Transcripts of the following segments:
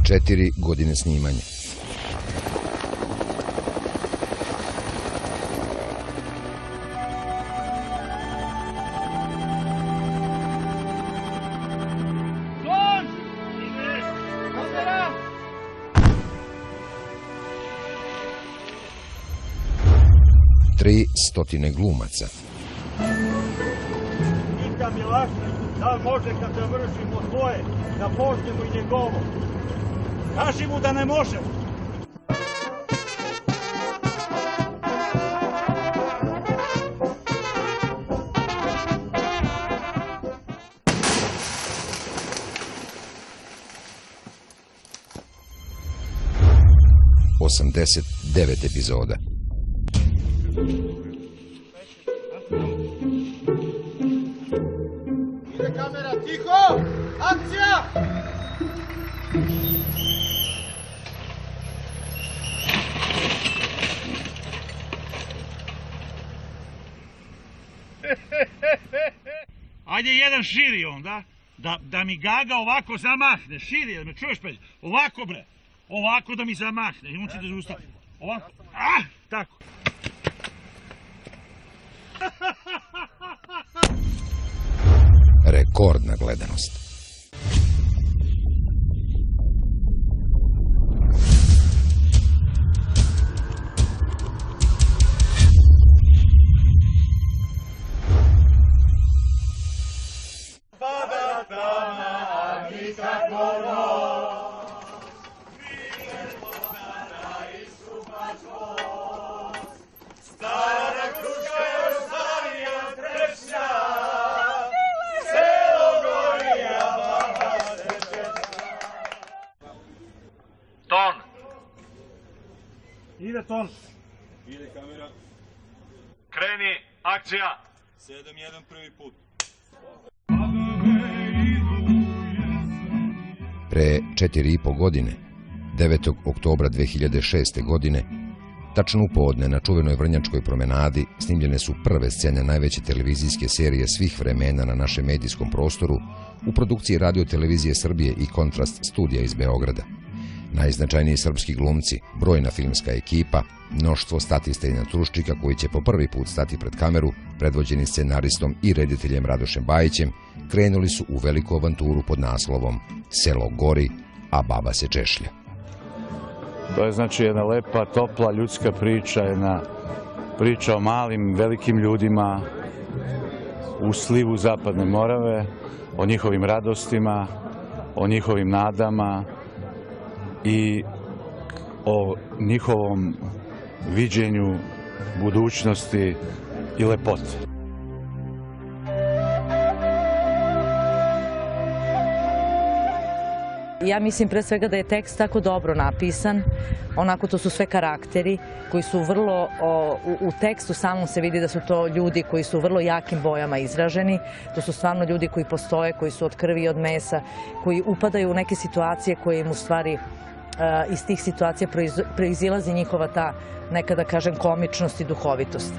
4 godine snimanja. Tri stotine glumaca. Pita Milašnik, da li može kad završimo svoje, da poštimo i njegovo. Kaži mu da ne može. Osamdeset 9 epizoda. Ide kamera, tiho! Akcija! Ajde jedan širi onda, da mi Gaga ovako zamahne, širi, da me čuješ pa ovako bre, ovako da mi zamahne i on će da zaustavi, ovako, tako. Rekordna gledanost. Ide ton. Ide kamera. Kreni, akcija. 7-1 prvi put. Pre 4,5 godine, 9. oktobra 2006. godine, tačno u podne na čuvenoj Vrnjačkoj promenadi snimljene su prve scene najveće televizijske serije svih vremena na našem medijskom prostoru u produkciji Radio televizije Srbije i Kontrast studija iz Beograda. Najznačajniji srpski glumci, brojna filmska ekipa, mnoštvo statista i natruščika koji će po prvi put stati pred kameru, predvođeni scenaristom i rediteljem Radošem Bajićem, krenuli su u veliku avanturu pod naslovom Selo gori, a baba se češlja. To je znači jedna lepa, topla, ljudska priča, jedna priča o malim, velikim ljudima u slivu Zapadne Morave, o njihovim radostima, o njihovim nadama i o njihovom viđenju budućnosti i lepote. Ja mislim pre svega da je tekst tako dobro napisan, onako to su sve karakteri koji su vrlo, u tekstu samom se vidi da su to ljudi koji su vrlo jakim bojama izraženi, to su stvarno ljudi koji postoje, koji su od krvi i od mesa, koji upadaju u neke situacije koje im u stvari iz tih situacija proizilazi njihova ta, nekada kažem, komičnost i duhovitost.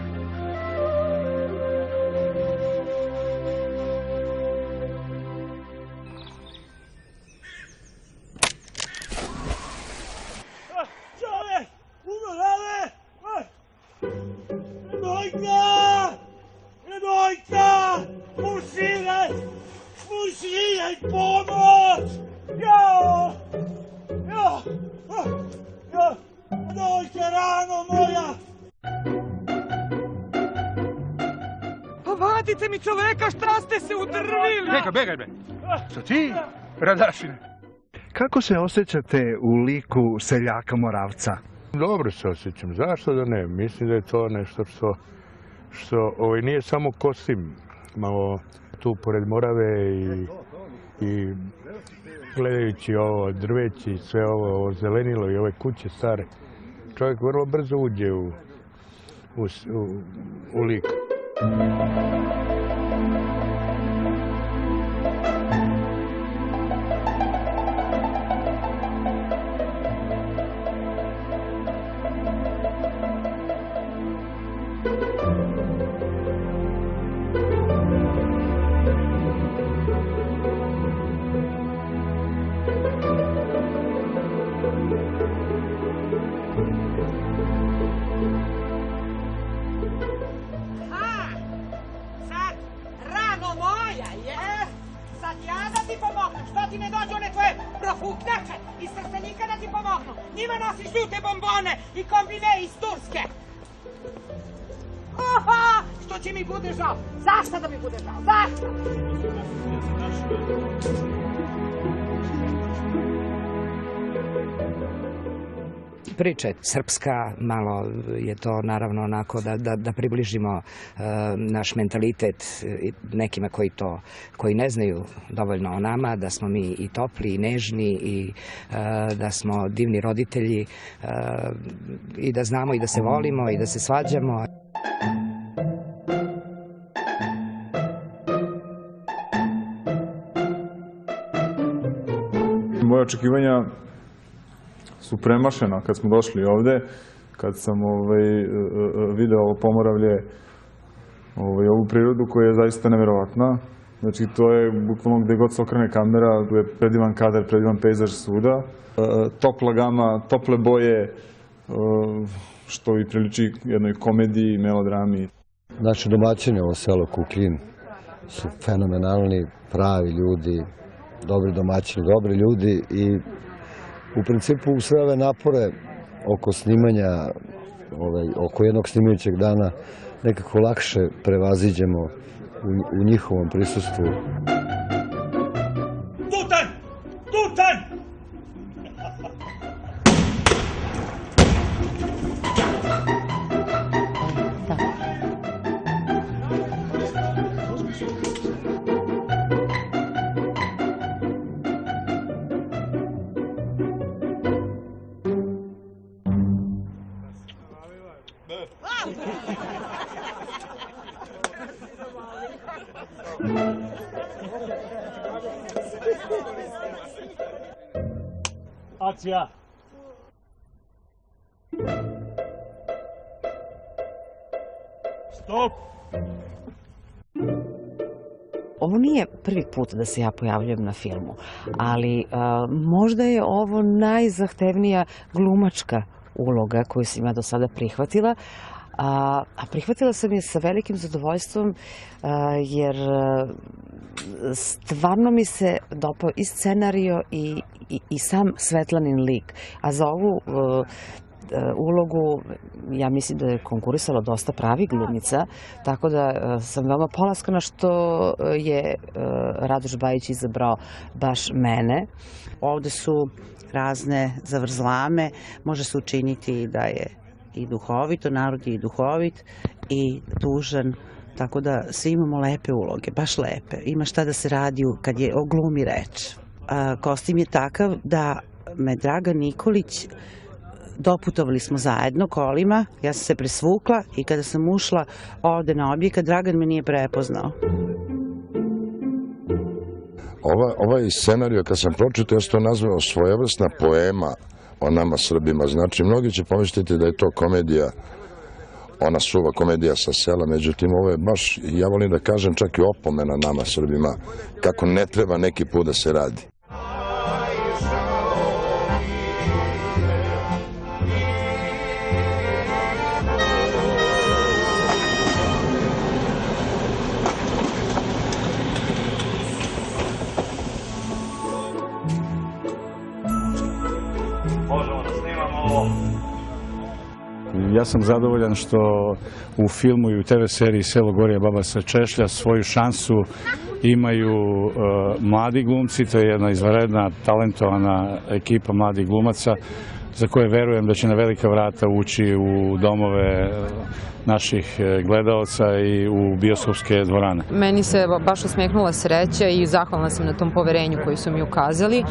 Vadite mi čoveka, šta ste se udrvili? Begaj bre. Što ti, Radašine? Kako se osjećate u liku seljaka Moravca? Dobro se osjećam, zašto da ne? Mislim da je to nešto što nije samo kostim. Malo tu pored Morave i gledajući ovo drveći, sve ovo zelenilo i ove kuće stare. Čovjek vrlo brzo uđe u lik. što ti ne dođu one tvoje profuknjače iz Trstenika da ti pomognu? Njima nosiš žute bombone i kombine iz Turske. Oha, što će mi bude žao? Zašto da mi bude žao? Zašto? Priča je srpska, malo je to naravno onako da približimo naš mentalitet nekima koji ne znaju dovoljno o nama, da smo mi i topli i nežni i da smo divni roditelji i da znamo i da se volimo i da se svađamo. Moje očekivanja su premašena kad smo došli ovde, kad sam video ovo Pomoravlje, ovu prirodu koja je zaista neverovatna. Znači, to je bukvalno gde god se okrene kamera, tu je predivan kadar, predivan pejzaž svuda. Topla gama, tople boje, što i priliči jednoj komediji, melodrami. Naši domaćini, ovo selo Kuklin, su fenomenalni, pravi ljudi, dobri domaćini, dobri ljudi i u principu sve ove napore oko snimanja, oko jednog snimajućeg dana nekako lakše prevaziđemo u njihovom prisustvu. Tutanj! Tutanj! Akcija! Stop! Ovo nije prvi put da se ja pojavljujem na filmu, ali možda je ovo najzahtevnija glumačka uloga koju sam ja do sada prihvatila, a prihvatila sam je sa velikim zadovoljstvom jer stvarno mi se dopao i scenario i sam Svetlanin lik. A za ovu ulogu ja mislim da je konkurisalo dosta pravih glumica, tako da sam veoma polaskana što je Radoš Bajić izabrao baš mene. Ovde su razne zavrzlame, može se učiniti da je i duhovito, narod je i duhovit i tužan, tako da svi imamo lepe uloge, baš lepe. Ima šta da se radi kad je o glumi reč. Kostim je takav da me Dragan Nikolić, doputovali smo zajedno kolima, ja sam se presvukla i kada sam ušla ovde na objekat, Dragan me nije prepoznao. Ovaj scenario, kad sam pročitao, ja sam to nazvao svojevrsna poema o nama Srbima. Znači, mnogi će pomisliti da je to komedija, ona suva komedija sa sela, međutim, ovo je baš, ja volim da kažem, čak i opomena nama Srbima, kako ne treba neki put da se radi. Ja sam zadovoljan što u filmu i u TV seriji Selo Gorija baba sa Češlja svoju šansu imaju mladi glumci. To je jedna izvanredna, talentovana ekipa mladih glumaca za koje verujem da će na velika vrata ući u domove naših gledalaca i u bioskopske dvorane. Meni se baš usmehnula sreća i zahvalna sam na tom poverenju koji su mi ukazali.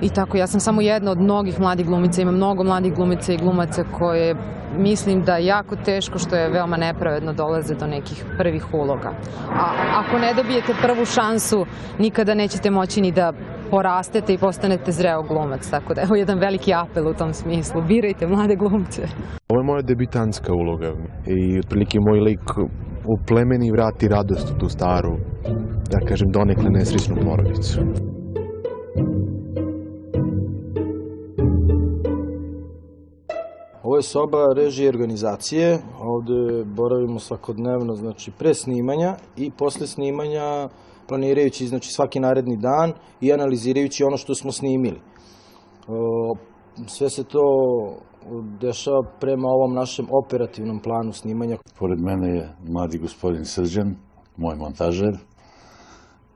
I tako, ja sam samo jedna od mnogih mladih glumica, ima mnogo mladih glumica i glumaca koje mislim da jako teško, što je veoma nepravedno, dolaze do nekih prvih uloga. A ako ne dobijete prvu šansu, nikada nećete moći ni da porastete i postanete zreo glumac. Tako da evo jedan veliki apel u tom smislu. Birajte mlade glumce. Ovo je moja debitanska uloga i otprilike moj lik uplemeni i vrati radost u tu staru, da kažem, donekle nesrećnu porodicu. Ovo Ovo je soba režije i organizacije, ovde boravimo svakodnevno, znači pre snimanja i posle snimanja, planirajući znači, svaki naredni dan i analizirajući ono što smo snimili. Sve se to dešava prema ovom našem operativnom planu snimanja. Pored mene je mladi gospodin Srđan, moj montažer,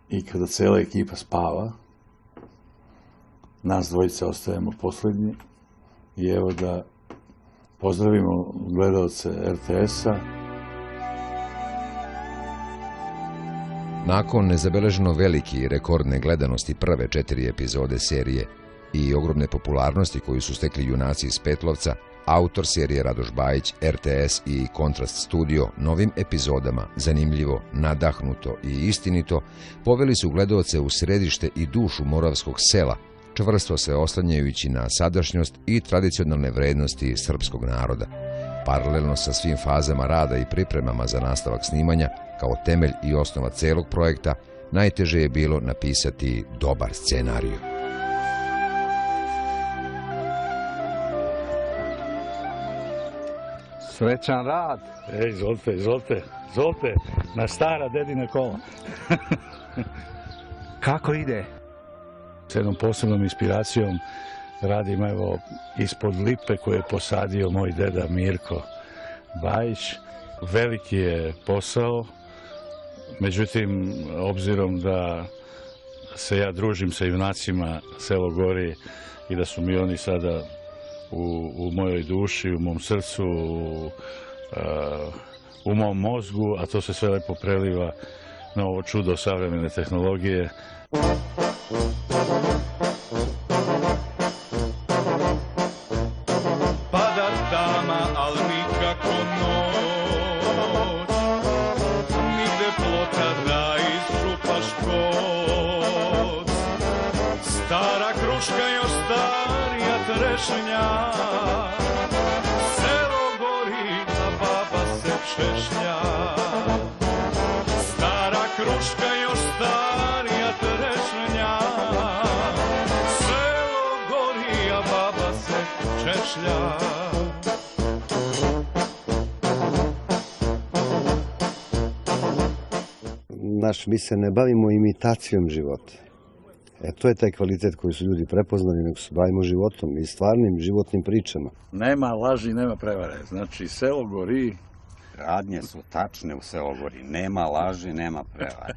i kada cela ekipa spava, nas dvojica ostajemo poslednji i evo da pozdravimo gledalce RTS-a. Nakon nezabeleženo velike i rekordne gledanosti prve 4 epizode serije i ogromne popularnosti koju su stekli junaci iz Petlovca, autor serije Radoš Bajić, RTS i Kontrast studio novim epizodama, zanimljivo, nadahnuto i istinito, poveli su gledaoce u središte i dušu moravskog sela, čvrsto se oslanjajući na sadašnjost i tradicionalne vrednosti srpskog naroda. Paralelno sa svim fazama rada i pripremama za nastavak snimanja, kao temelj i osnova celog projekta, najteže je bilo napisati dobar scenariju. Srećan rad. Izvolite, na stara dedina kola. Kako ide? S jednom posebnom inspiracijom radim evo ispod lipe koju je posadio moj deda Mirko Bajić. Veliki je posao, međutim, obzirom da se ja družim sa junacima Selo Gori i da su mi oni sada u mojoj duši, u mom srcu, u mom mozgu, a to se sve lepo preliva na ovo čudo savremene tehnologije. Pada tama, al nikako noć, nigde plota da iščupaš koc. Stara kruška još starija trešnja, selo gori, a baba se češlja. Stara kruška još starija trešnja, selo gori, a baba se češlja. Mi se ne bavimo imitacijom života. To je taj kvalitet koji su ljudi prepoznali, nego se bavimo životom i stvarnim životnim pričama. Nema laži, nema prevare. Znači, Selo Gori... Radnje su tačne u Selo Gori. Nema laži, nema prevare.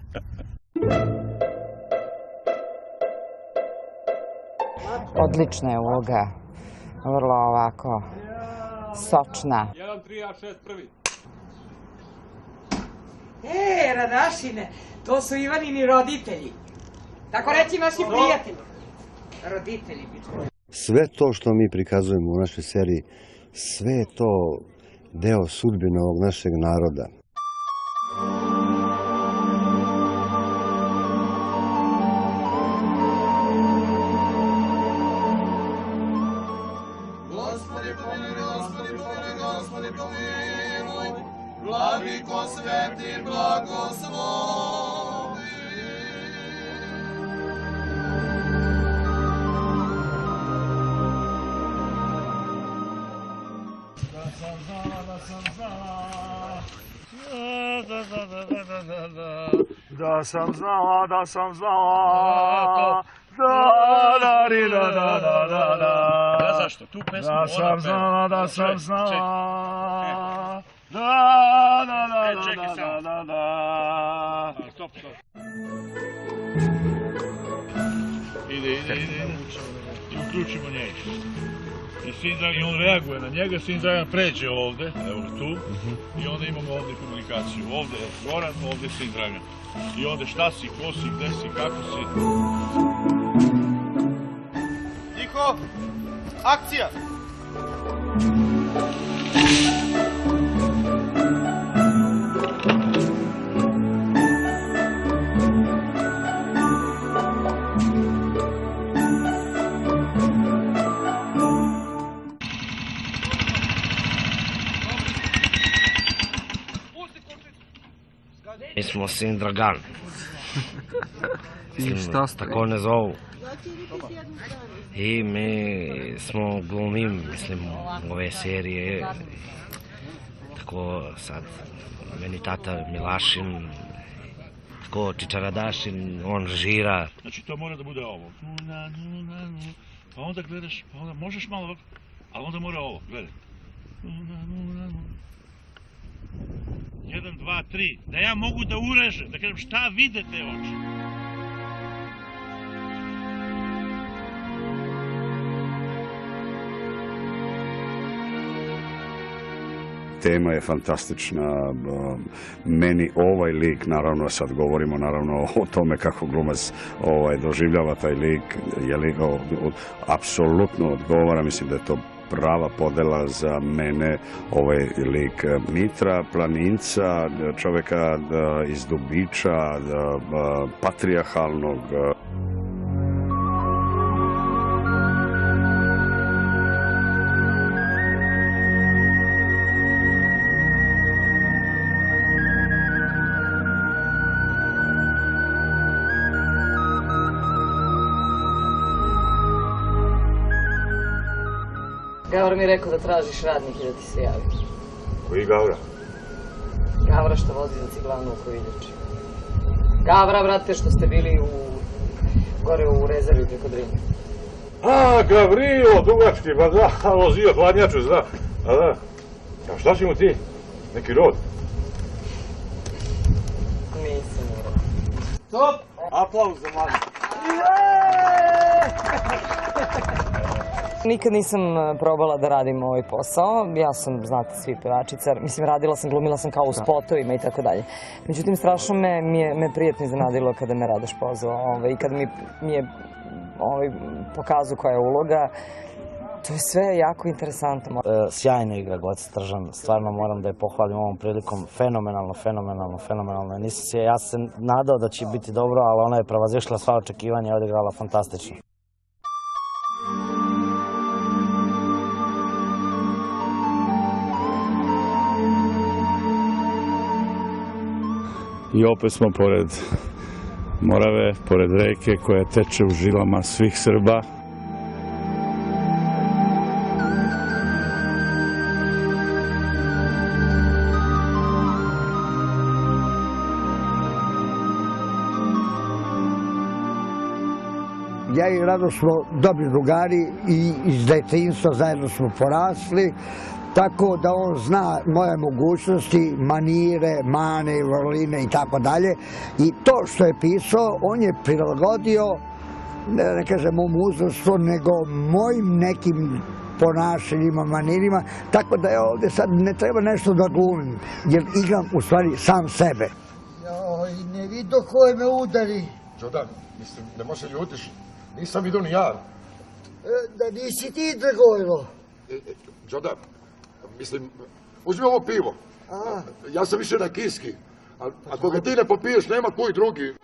Odlična je uloga. Vrlo ovako sočna. 1, 3, a 6, prvi. Radašine, to su Ivanini roditelji. Tako reći vaši prijatelji. Roditelji. Sve to što mi prikazujemo u našoj seriji, sve je to deo sudbine ovog našeg naroda. Gospodi pomiluj, Vladiko sveti blagoslovi. Da sam znala, da sam znala, da sam znala, da sam znala, Zašto? Tu pesmu da sam znala, da sam znala, Stop. Ide. I uključimo njega. I on reaguje na njega, Sin Dragan pređe ovde, evo tu, i onda imamo ovde komunikaciju. Ovde je Goran, ovde je Sin Dragan. I onda šta si, ko si, gde si, kako si. Niko, akcija! Mi smo Sin Dragan. I šta ste? Tako ne zovu. I mi smo glumim, mislim, ove serije, tako sad, meni tata Milašin, tako Čičaradašin, on žira. Znači to mora da bude ovo. Pa onda gledaš, pa onda možeš malo ovako, ali onda mora ovo, gledaj. 1, 2, 3, da ja mogu da urežem, da kažem šta vide te oči. Tema je fantastična, meni ovaj lik, naravno sad govorimo naravno o tome kako glumac doživljava taj lik, je li ga apsolutno odgovara, mislim da je to prava podela za mene, ovaj lik Mitra, planinca, čoveka iz Dubiča, patrijarhalnog. Gavra mi je rekao da tražiš radnike da ti se javi. Koji Gavra? Gavra što vozi za ciglanu oko Viljači. Gavra, brate, što ste bili gore u rezervi preko Drine. A, Gavrilo, dugački, ba da, vozio hladnjaču, zna. A da, a šta si mu ti? Neki rod? Nisam urao. Stop! Aplauz za mlađe. Nikad nisam probala da radim ovaj posao. Ja sam, znate, svi pevačica. Mislim, glumila sam kao u spotovima i tako dalje. Međutim, strašno me prijatno iznenadilo kada me Radoš pozvao i kada mi je pokazao koja je uloga. To je sve jako interesantno. Sjajno igra Goca Stržan. Stvarno moram da je pohvalim ovom prilikom. Fenomenalno. Ja sam se nadao da će biti dobro, ali ona je prevazišla sva očekivanja i odigrala fantastično. I opet smo pored Morave, pored reke koja teče u žilama svih Srba. Ja i Rado smo dobri drugari i iz detinjstva zajedno smo porasli. Tako da on zna moje mogućnosti, manire, mane, vrline i tako dalje. I to što je pisao, on je prilagodio, ne kažem mom uzrastu, nego mojim nekim ponašanjima, manirima. Tako da ja ovdje sad ne treba nešto da glumim, jer igram u stvari sam sebe. Joj, ne vidio ko me udari. Đodan, mislim, ne može ljutiš. Nisam vidio ni ja. Da nisi ti, Dragojlo. Đodan, mislim, uzmi ovo pivo. Ja sam više na kiski. Ako ga ti ne popiješ, nema koji drugi.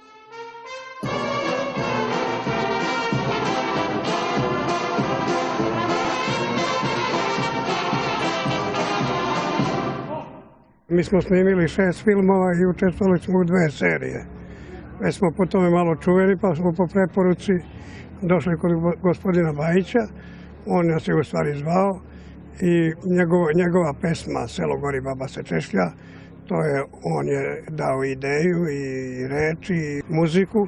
Mi smo snimili 6 filmova i učestvovali smo u 2 serije. Već smo po tome malo čuveni, pa smo po preporuci došli kod gospodina Bajića. On nas je u stvari zvao i njegova pesma Selo gori, baba se češlja, on je dao ideju i reči i muziku.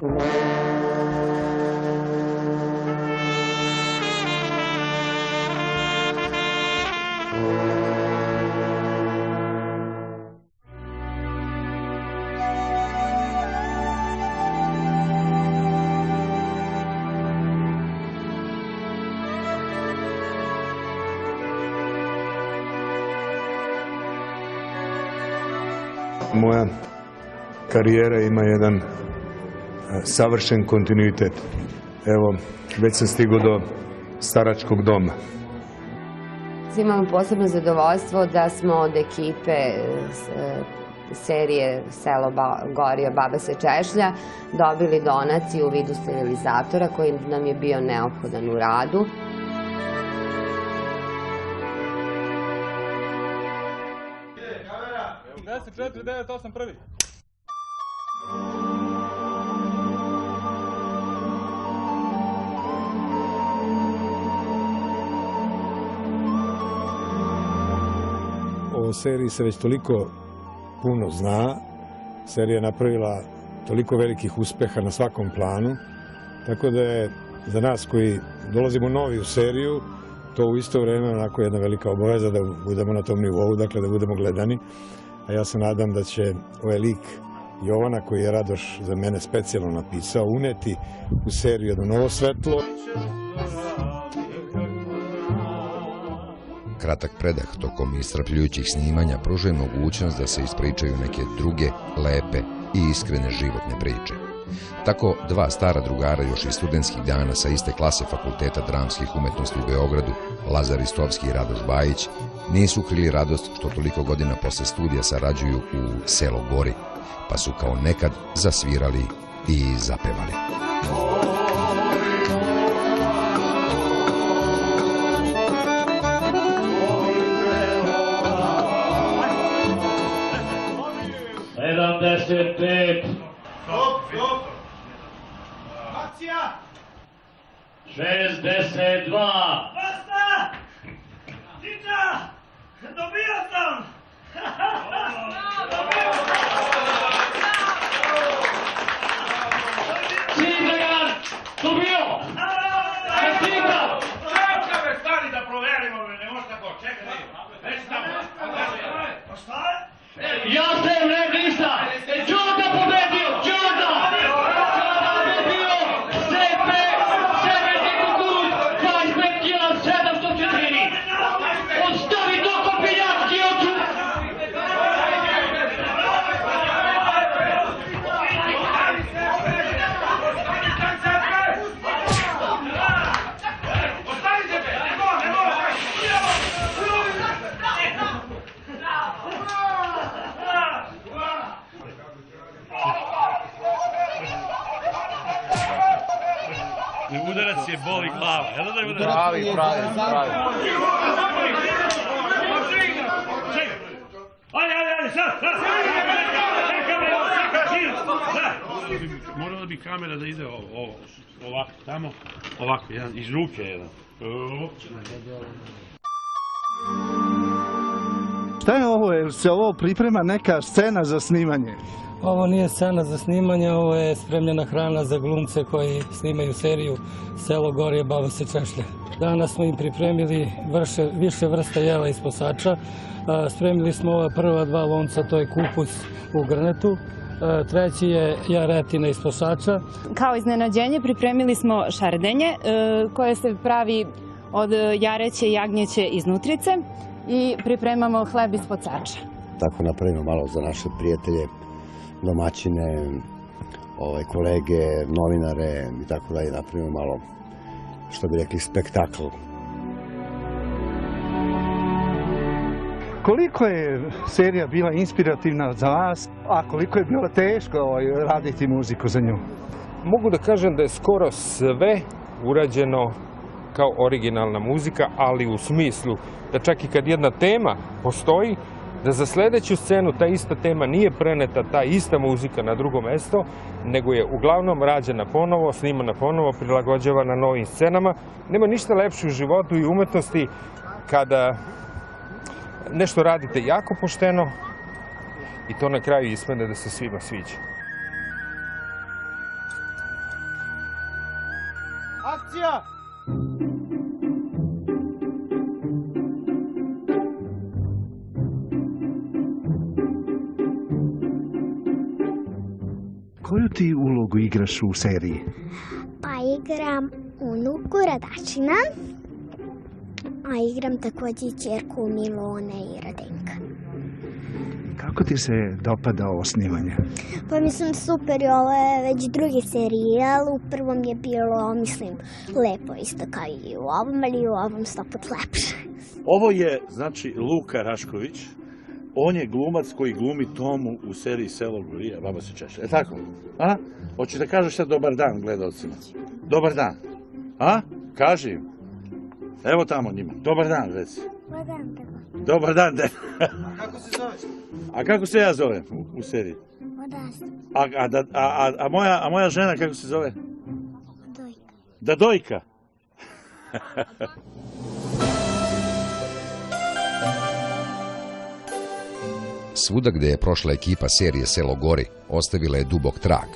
Moja karijera ima jedan savršen kontinuitet. Evo, već sam stigao do staračkog doma. Imamo posebno zadovoljstvo da smo od ekipe serije Selo gori, baba se češlja dobili donaciju u vidu sterilizatora koji nam je bio neophodan u radu. o seriji se već toliko puno zna, serija je napravila toliko velikih uspeha na svakom planu, tako da je za nas koji dolazimo novi u seriju, to u isto vreme onako jedna velika obaveza da budemo na tom nivou, dakle da budemo gledani. A ja se nadam da će ovaj lik Jovana, koji je Radoš za mene specijalno napisao, uneti u seriju jedno novo svetlo. Kratak predah tokom iscrpljujućih snimanja pružuje mogućnost da se ispričaju neke druge, lepe i iskrene životne priče. Tako, dva stara drugara još iz studentskih dana sa iste klase Fakulteta dramskih umetnosti u Beogradu, Lazar Ristovski i Radoš Bajić, nisu krili radost što toliko godina posle studija sarađuju u Selo Gori, pa su kao nekad zasvirali i zapevali. Stop! Akcija! 62! Basta! Cica! Dobio sam! Cica! Dobio! Cica! Čekaj, stani da proverimo, ne može tako, čekaj. Već tamo. Pa šta je? Ja sam ništa! Đorđa pobedio! Đorđa! Đorđa dobio! Sepe! Severni kukuruz! 25 kila 704! Odstavi to kopiljački oču! Udarac je boli glava. Pravi. Ajde, sad! Morala bi kamera da ide ovako, tamo, ovako, iz ruke jedan. Šta je ovo? Jer se ovo priprema neka scena za snimanje? Ovo nije scena za snimanje, ovo je spremljena hrana za glumce koji snimaju seriju Selo Gorje, baba se češlja. Danas smo im pripremili više vrsta jela iz posača. Spremili smo ova prva dva lonca, to je kupus u grnetu. Treći je jaretina iz posača. Kao iznenađenje pripremili smo šardenje koje se pravi od jareće i jagnjeće iznutrice i pripremamo hleb iz posača. Tako napravimo malo za naše prijatelje, domaćine, kolege, novinare i tako dalje, napravimo malo, što bi rekli, spektakl. Koliko je serija bila inspirativna za vas, a koliko je bilo teško raditi muziku za nju? Mogu da kažem da je skoro sve urađeno kao originalna muzika, ali u smislu da čak i kad jedna tema postoji, da za sledeću scenu ta ista tema nije preneta, ta ista muzika na drugo mesto, nego je uglavnom rađena ponovo, snimana ponovo, prilagođavana novim scenama. Nema ništa lepše u životu i umetnosti kada nešto radite jako pošteno i to na kraju ispadne da se svima sviđa. Akcija! Koju ti ulogu igraš u seriji? Pa igram unuku Radačina, a igram također ćerku Milone i Radenka. Kako ti se dopada ovo snimanje? Pa mislim super, ovo je već drugi serijal, u prvom je bilo, mislim, lepo isto kao i u ovom, ali u ovom 100 put lepše. Ovo je, znači, Luka Rašković. On je glumac koji glumi Tomu u seriji Selo Gorija, baba se češlja. Tako? A? Hoćeš da kažeš sad dobar dan gledalcima? Dobar dan. A? Kaži im. Evo tamo njima. Dobar dan, reci. Dobar dan, tako. Dobar dan, de. Kako se zoveš? A kako se ja zovem u seriji? Odasta. A moja žena kako se zove? Dojka. Da Dojka. Svuda gde je prošla ekipa serije Selo gori, ostavila je dubok trag.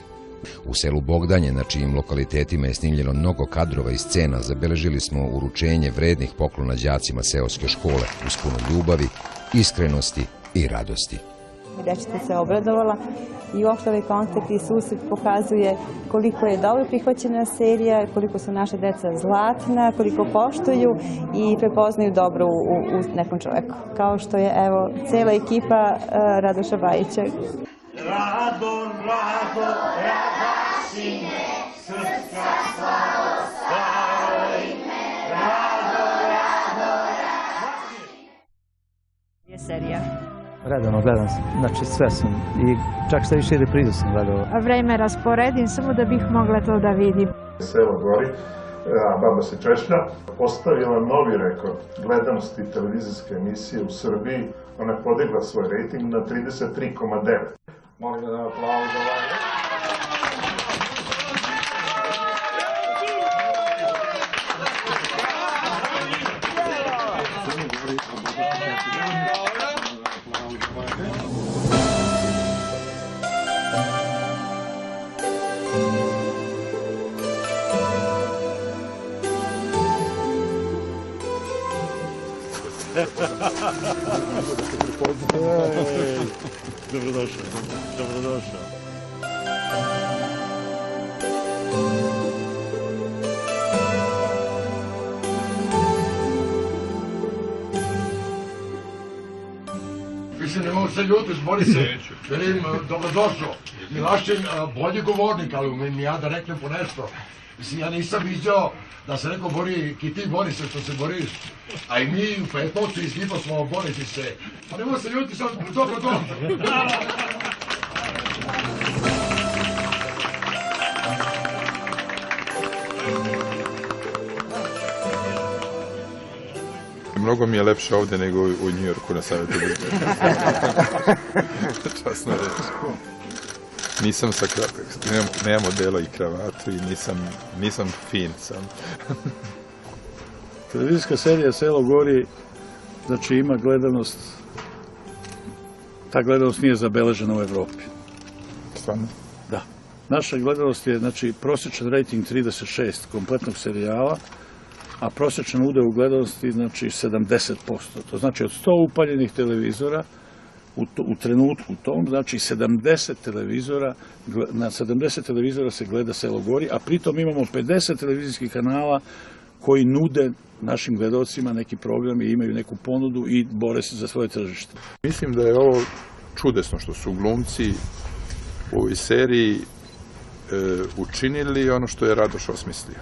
U selu Bogdanje, na čijim lokalitetima je snimljeno mnogo kadrova i scena, zabeležili smo uručenje vrednih poklona đacima seoske škole uz puno ljubavi, iskrenosti i radosti. Dečica se obradovala i uopšte ovaj koncert i susret pokazuje koliko je dobro prihvaćena serija, koliko su naše deca zlatna, koliko poštuju i prepoznaju dobro u nekom čoveku. Kao što je, evo, cela ekipa Radoša Bajića. Rado, rado, radašine, srca slavo, staro ime, rado, rado, radašine. Je serija. Redano gledam, znači sve sam i čak što više reprizu sam gledao. Vreme rasporedim samo da bih mogla to da vidim. Selo gori, a Baba se češlja, postavila novi rekord gledanosti televizijske emisije u Srbiji. Ona je podigla svoj rejting na 33,9. Molim da nam aplauz za ovaj. Dobrodošao, dobrodošao. Više ne mogu se ljutiti, boli se. Velim, dobrodošao. Milašćin, bolji govornik, ali umem ja da reknem po nešto. Mislim, ja nisam vidio da se neko bori, ki ti bori se što se boriš. A i mi u Petnovcu iz Gipa smo boriti se. Pa ne mogu se ljutiti, sad dobrodošao. Mnogo mi je lepše ovde nego u Njujorku na Savetu bezbednosti. Časno reći. Nisam sa nemam modela i kravatu i nisam fin sam. Televizijska serija Selo gori, znači ima gledanost, ta gledanost nije zabeležena u Evropi. Stvarno? Da. Naša gledanost je, znači, prosječan rating 36 kompletnog serijala, a prosječan udeo u gledanosti, znači, 70%. To znači od 100 upaljenih televizora, u trenutku tom, znači 70 televizora, na 70 televizora se gleda Selo gori, a pritom imamo 50 televizijskih kanala koji nude našim gledalcima neki program i imaju neku ponudu i bore se za svoje tržište. Mislim da je ovo čudesno što su glumci u ovoj seriji učinili ono što je Radoš osmislio.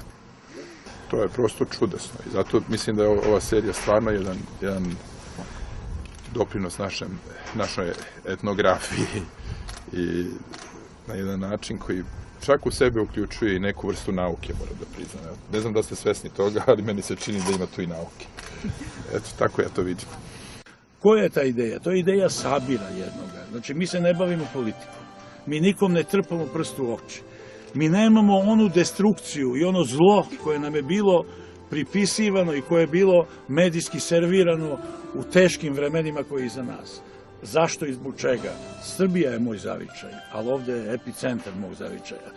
To je prosto čudesno i zato mislim da je ova serija stvarno jedan doprinos našoj etnografiji i na jedan način koji čak u sebe uključuje i neku vrstu nauke, moram da priznam. Ne znam da ste svesni toga, ali meni se čini da ima tu i nauke. Eto, tako ja to vidim. Koja je ta ideja? To je ideja sabira jednoga. Znači, mi se ne bavimo politikom. Mi nikom ne trpamo prst u oči. Mi nemamo onu destrukciju i ono zlo koje nam je bilo pripisivano i koje je bilo medijski servirano u teškim vremenima koji je iza nas. Zašto i zbog čega? Srbija je moj zavičaj, ali ovde je epicentar mog zavičaja.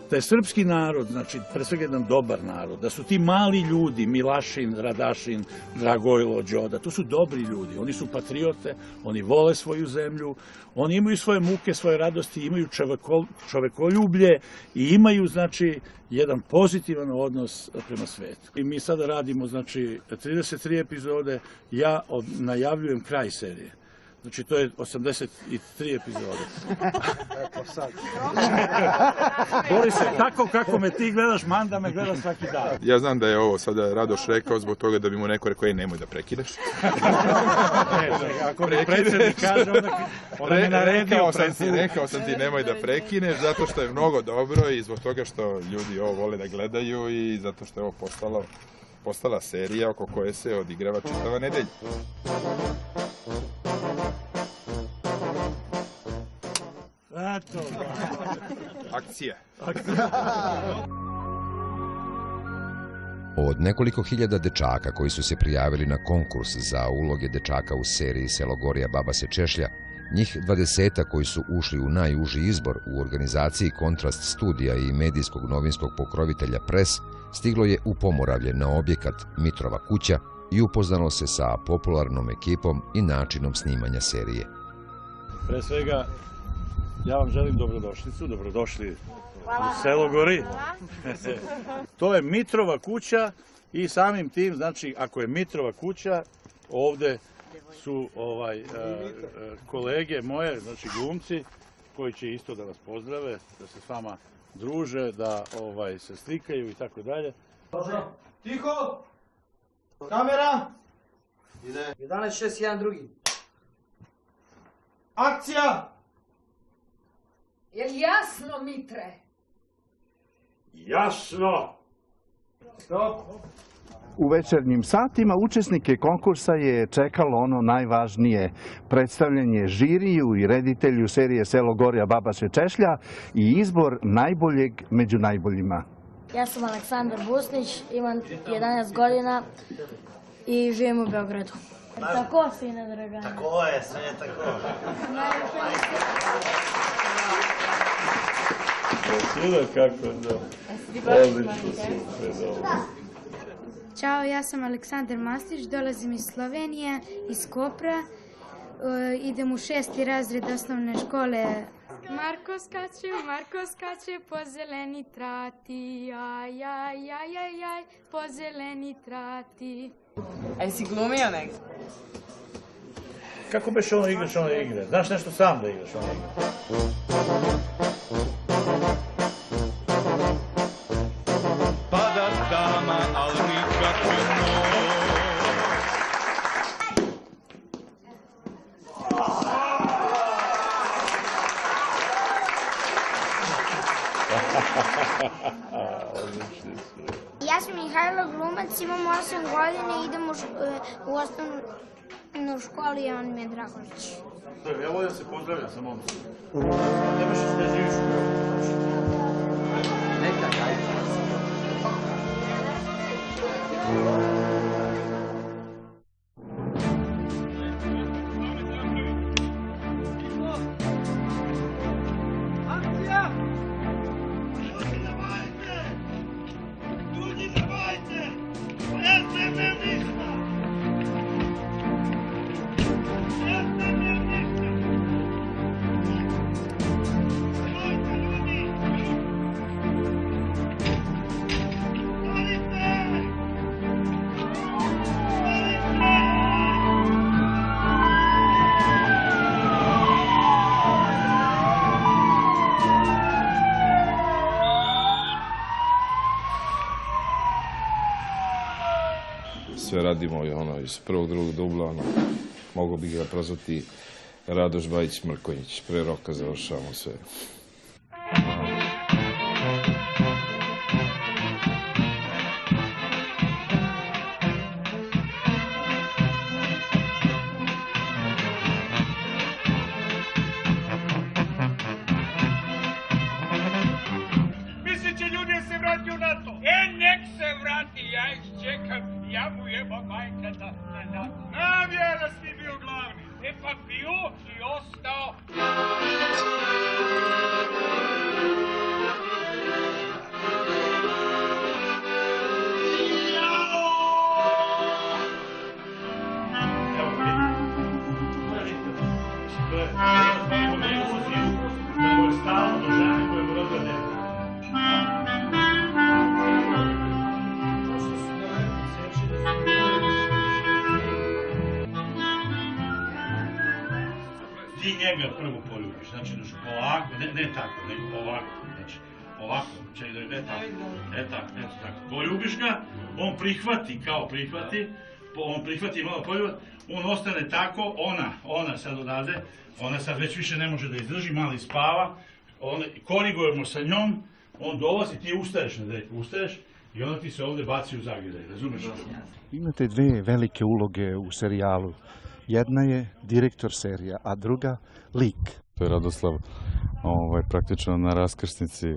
Da je srpski narod, znači, pre svega jedan dobar narod, da su ti mali ljudi, Milašin, Radašin, Dragojlo, Đoda, to su dobri ljudi, oni su patriote, oni vole svoju zemlju, oni imaju svoje muke, svoje radosti, imaju čovekoljublje i imaju, znači, jedan pozitivan odnos prema svetu. I mi sada radimo, znači, 33 epizode, ja najavljujem kraj serije. Znači, to je 83 epizode. Eto sad. Borise, tako kako me ti gledaš, manda me gleda svaki dan. Ja znam da je ovo sada Radoš rekao zbog toga da bi mu neko rekao, nemoj da prekineš. Ako mi predsjednik kaže, onda me naredio predsjednik. Rekao sam ti nemoj da prekineš, zato što je mnogo dobro i zbog toga što ljudi ovo vole da gledaju i zato što je ovo postala serija oko koje se odigrava čitava nedelja. Akcija. Od nekoliko hiljada dečaka koji su se prijavili na konkurs za uloge dečaka u seriji Selo gori, a Baba se češlja, Njih 20 koji su ušli u najuži izbor u organizaciji Kontrast studija i medijskog novinskog pokrovitelja Pres stiglo je u Pomoravlje na objekat Mitrova kuća i upoznalo se sa popularnom ekipom i načinom snimanja serije. Pre svega, ja vam želim dobrodošlicu, dobrodošli u Selogori. To je Mitrova kuća i samim tim, znači, ako je Mitrova kuća, ovde su kolege moje, znači glumci, koji će isto da vas pozdrave, da se s vama druže, da se slikaju i tako dalje. Tiho! Kamera! 11.6, 1 drugi. Akcija! Je li jasno, Mitre? Jasno! Stop! U večernjim satima učesnike konkursa je čekalo ono najvažnije, predstavljanje žiriju i reditelju serije Selo Gorja baba se češlja i izbor najboljeg među najboljima. Ja sam Aleksandar Busnić, imam 11 godina i živim u Beogradu. Tako, sine Dragane? Tako je, sve je tako. Ćao, ja sam Aleksandar Mastić, dolazim iz Slovenije, iz Kopra. Idem u 6. razred osnovne škole. Marko skače po zeleni trati, aj, aj, aj, aj, aj, po zeleni trati. A jesi glumio negdje? Kako beš ono igraš one igre? Znaš nešto sam da igraš one igre? Pada dama, ali nikakve Ja sam Mihajlo Glumac, imam 8 godina i idem u osnovnu školu Jovan Miodragović. Ja volim da se pozdravljam sa momcima. Nemaš da živiš u Beogradu. Neka, ajde. Sve radimo iz prvog, drugog dubla, mogo bi ga prozvati Radoš Bajić Mrkonjić, pre roka završavamo sve. Misliće ljudi se vrati u NATO? Nek se vrati, ja ih čekam. Ja mu jeba majka na NATO. Znam ja da si bio glavni. Pa bio i ostao. Ti njega prvo poljubiš, znači ovako, ne tako, nego ovako, znači ovako, ne tako, poljubiš ga, on prihvati kao prihvati, on prihvati malo poljubat, on ostane tako, ona sad odade, ona sad već više ne može da izdrži, mali spava, korigujemo sa njom, on dolazi, ti ustaješ na dejku, ustaješ i onda ti se ovde baci u zagrljaj, razumeš? Imate dve velike uloge u serijalu. Jedna je direktor serija, a druga lik. To je Radoslav praktično na raskrsnici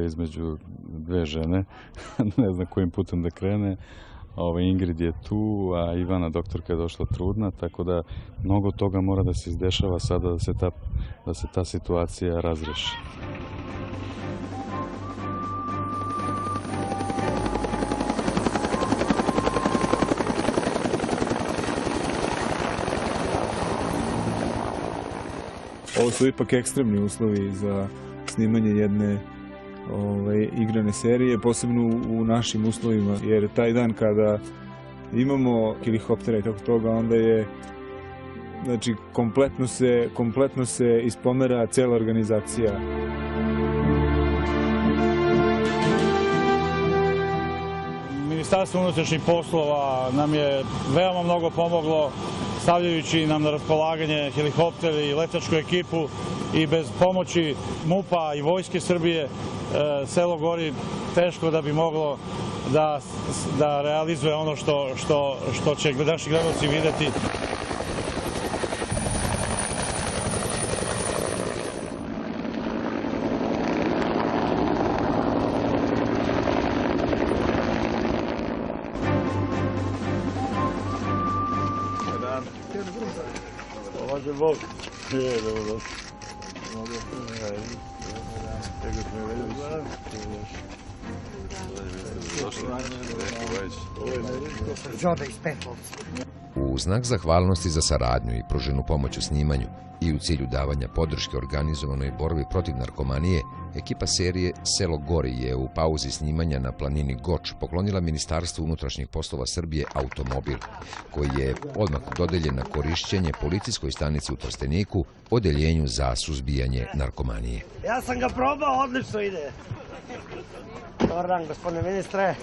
između dve žene, ne znam kojim putem da krene, Ingrid je tu, a Ivana doktorka je došla trudna, tako da mnogo toga mora da se izdešava sada da se ta situacija razreši. Ovo su ipak ekstremni uslovi za snimanje jedne igrane serije, posebno u našim uslovima, jer taj dan kada imamo helikoptera i tako toga, onda je, znači, kompletno se ispomera cela organizacija. Ministarstvo unutrašnjih poslova nam je veoma mnogo pomoglo, stavljajući nam na raspolaganje helikopter i letačku ekipu, i bez pomoći MUP-a i Vojske Srbije selo Gori teško da bi moglo da realizuje ono što će naši gledalci videti. Bog. U znak zahvalnosti za saradnju i pruženu pomoć u snimanju i u cilju davanja podrške organizovanoj borbi protiv narkomanije, ekipa serije Selo Gori je u pauzi snimanja na planini Goč poklonila Ministarstvu unutrašnjih poslova Srbije automobil, koji je odmah dodeljen na korišćenje policijskoj stanici u Trsteniku, odeljenju za suzbijanje narkomanije. Ja sam ga probao, odlično ide. Dobar dan, gospodine ministre.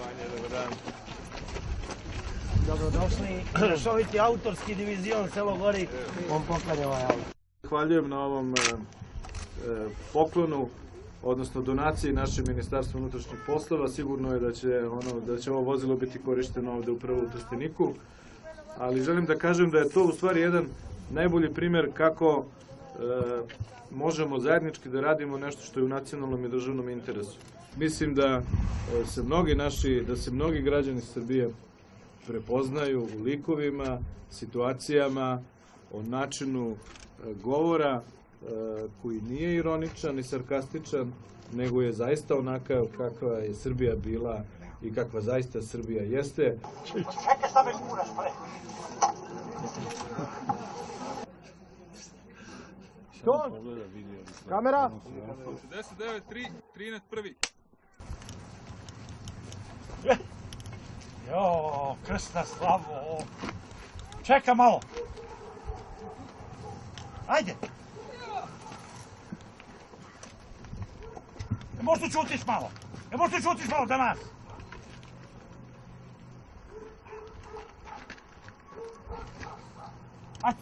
Dobrodošli. Mešoviti autorski divizion Selo Gori vam poklanja ovaj auto. Zahvaljujem na ovom poklonu, odnosno donaciji našem Ministarstvu unutrašnjih poslova. Sigurno je da će ovo vozilo biti korišteno ovde upravo u Trsteniku, ali želim da kažem da je to u stvari jedan najbolji primer kako možemo zajednički da radimo nešto što je u nacionalnom i državnom interesu. Mislim da se mnogi građani Srbije prepoznaju u likovima, situacijama, o načinu govora koji nije ironičan i sarkastičan, nego je zaista onakav kakva je Srbija bila i kakva zaista Srbija jeste. Čekaj, šta me kuraš, pre? Što? Kamera? 10-9-3, 13-1. Jo, krsna slavo. Čeka malo. Ajde. Ne možeš da čutiš malo. Ne možeš da čutiš malo danas. Ajde.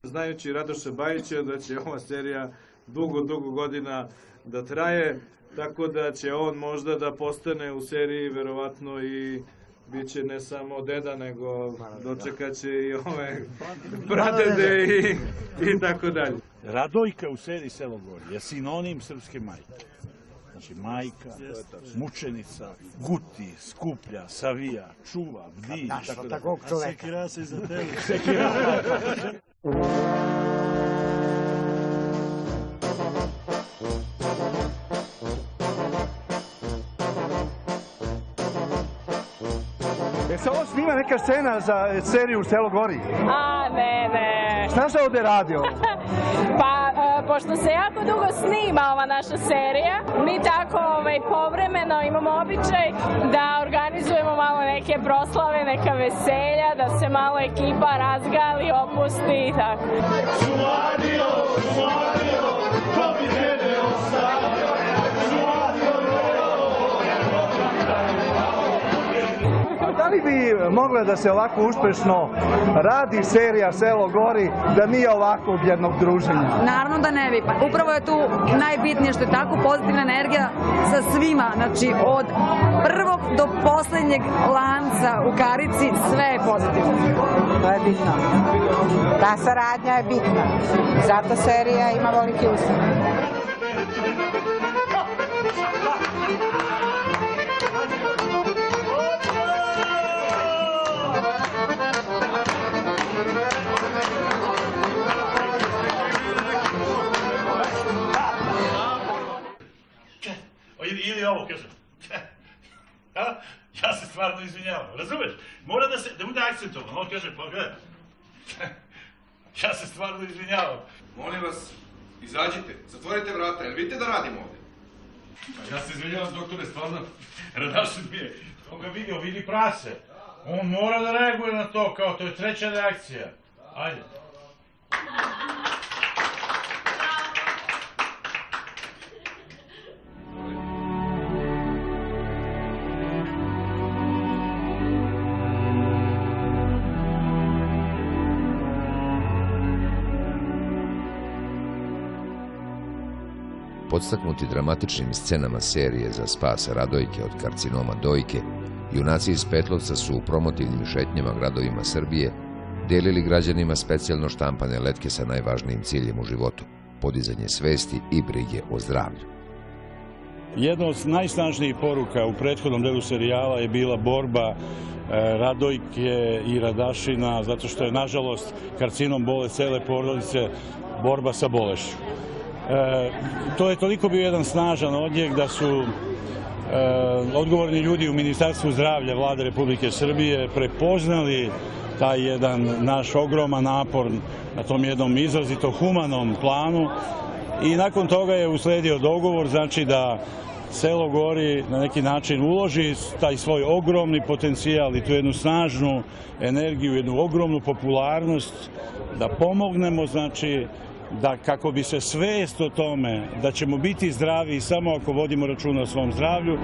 Znajući Radoša Bajića da će ova serija dugo godina da traje, tako da će on možda da postane u seriji verovatno i bit će ne samo deda, nego dočekat će i ove pradede i tako dalje. Radojka u seriji Selo Gori je sinonim srpske majke. Znači majka, mučenica, guti, skuplja, savija, čuva, bdi. Daš od takvog čoveka. Sekira se za tebe. Sekira se. Se ovo snima neka scena za seriju Selo Gori? A, ne. Šta se ovde radi ovo? Pa, pošto se jako dugo snima ova naša serija, mi tako povremeno imamo običaj da organizujemo malo neke proslave, neka veselja, da se malo ekipa razgali, opusti i tako. Šumario, ko bi tebe ostavio? Da li bi mogla da se ovako uspešno radi serija Selo Gori da nije ovakvog jednog druženja? Naravno da ne bi. Upravo je tu najbitnije što je tako pozitivna energija sa svima. Znači od prvog do poslednjeg lanca u karici sve je pozitivno. To je bitno. Ta saradnja je bitna. Zato serija ima veliki uspeh. Ili ovo, kaže. Ja se stvarno izvinjavam, razumeš? Mora da bude akcentovan. On kaže, pa gledaj, ja se stvarno izvinjavam. Molim vas, izađite, zatvorite vrata, jer vidite da radimo ovdje. Ja se izvinjavam, doktore, stvarno, Radašin mi je, on ga vidio, vidi prase. On mora da reaguje na to, kao to je treća reakcija. Ajde. Podstaknuti dramatičnim scenama serije za spas Radojke od karcinoma dojke, junaci iz Petlovca su u promotivnim šetnjama gradovima Srbije delili građanima specijalno štampane letke sa najvažnijim ciljem u životu, podizanje svesti i brige o zdravlju. Jedna od najsnažnijih poruka u prethodnom delu serijala je bila borba Radojke i Radašina, zato što je, nažalost, karcinom bole cele porodice, borba sa bolešću. To je toliko bio jedan snažan odjek da su odgovorni ljudi u Ministarstvu zdravlja Vlade Republike Srbije prepoznali taj jedan naš ogroman napor na tom jednom izrazito humanom planu i nakon toga je usledio dogovor, znači da selo Gori na neki način uloži taj svoj ogromni potencijal i tu jednu snažnu energiju, jednu ogromnu popularnost, da pomognemo, znači, da kako bi se svest o tome da ćemo biti zdravi samo ako vodimo računa o svom zdravlju.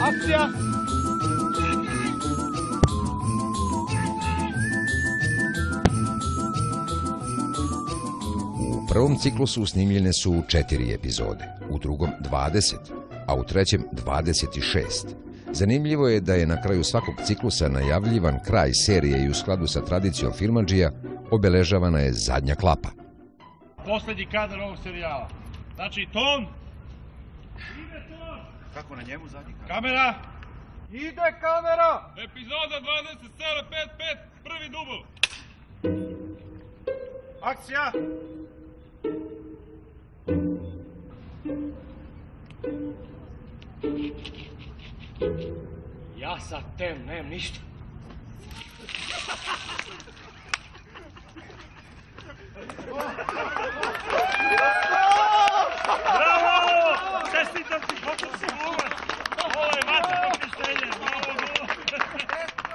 Akcija! U prvom ciklusu snimljene su 4 epizode, u drugom 20, a u trećem 26. Zanimljivo je da je na kraju svakog ciklusa najavljivan kraj serije i u skladu sa tradicijom filmadžija obeležavana je zadnja klapa. Poslednji kadar ovog serijala. Znači, ton! Kako na njemu zadnji kadar? Kamera! Ide kamera! Epizoda 27.5.5, prvi dubl. Akcija! Ja sa tem nemam ništa. Bravo! Čestitam ti, kako si glumac! Ovo je vaše popištenje, bravo!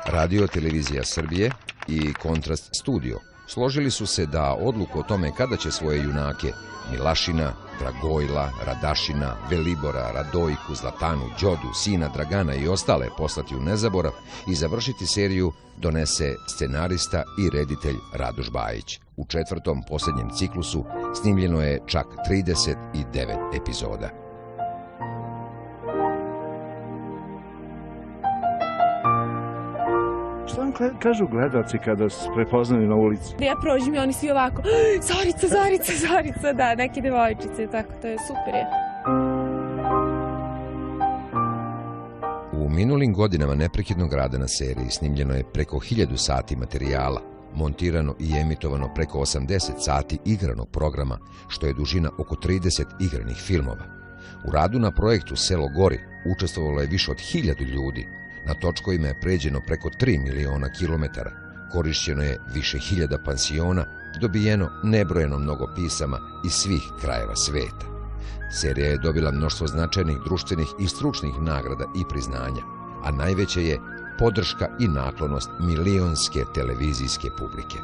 Radio Televizija Srbije i Kontrast Studio složili su se da odluku o tome kada će svoje junake Milašina, Dragojla, Radašina, Velibora, Radojku, Zlatanu, Đodu, sina Dragana i ostale poslati u nezaborav i završiti seriju donese scenarista i reditelj Radoš Bajić. U četvrtom, posljednjem ciklusu snimljeno je čak 39 epizoda. Šta vam kažu gledalci kada se prepoznaju na ulici? Ja prođem i oni svi ovako, Zorica, Zorica, Zorica, da, neke devojčice, tako, to je super je. U minulim godinama neprekidnog rada na seriji snimljeno je preko 1000 sati materijala, montirano i emitovano preko 80 sati igranog programa, što je dužina oko 30 igranih filmova. U radu na projektu Selo Gori učestvovalo je više od 1000 ljudi, na točkovima je pređeno preko 3 miliona kilometara, korišćeno je više hiljada pansiona, dobijeno nebrojeno mnogo pisama iz svih krajeva sveta. Serija je dobila mnoštvo značajnih društvenih i stručnih nagrada i priznanja, a najveće je podrška i naklonost milionske televizijske publike.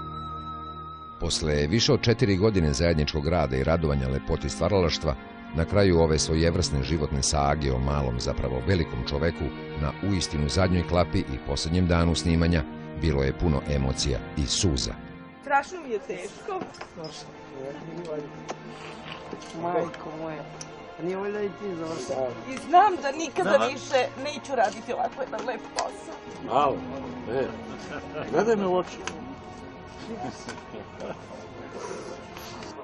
Posle više od 4 godine zajedničkog rada i radovanja lepoti stvaralaštva, na kraju ove svojevrsne životne sage o malom, zapravo velikom čoveku, na uistinu zadnjoj klapi i posljednjem danu snimanja, bilo je puno emocija i suza. Strašno mi je teško. Majko moja. Nije volja i ti završava. I znam da nikada više neću raditi ovako jedan lep posao. Alo, gledaj me u oči.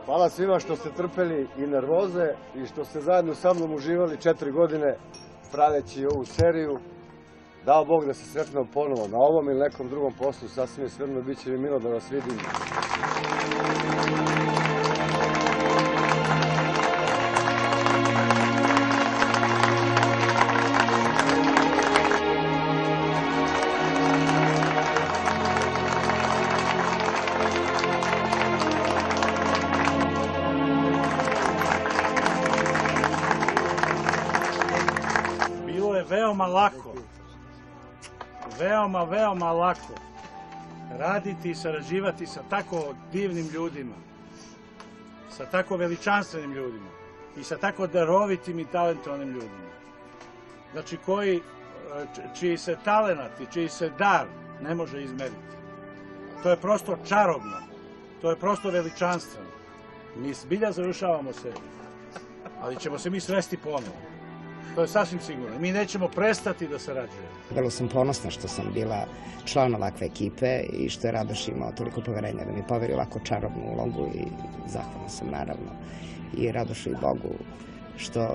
Hvala svima što ste trpeli i nervoze i što ste zajedno sa mnom uživali 4 godine praveći ovu seriju. Dao Bog da se sretnemo ponovo na ovom ili nekom drugom poslu, sasvim je svejedno, bit će mi milo da vas vidim. Bilo je veoma lako raditi i sarađivati sa tako divnim ljudima, sa tako veličanstvenim ljudima i sa tako darovitim i talentovanim ljudima. Znači čiji se talenat i čiji se dar ne može izmeriti. To je prosto čarobno, to je prosto veličanstveno. Mi zbilja završavamo seriju, ali ćemo se mi sresti ponovo. To je sasvim sigurno. Mi nećemo prestati da sarađujemo. Vrlo sam ponosna što sam bila član ovakve ekipe i što je Radoš imao toliko poverenja da mi poveri ovako čarobnu ulogu i zahvalna sam naravno i Radošu i Bogu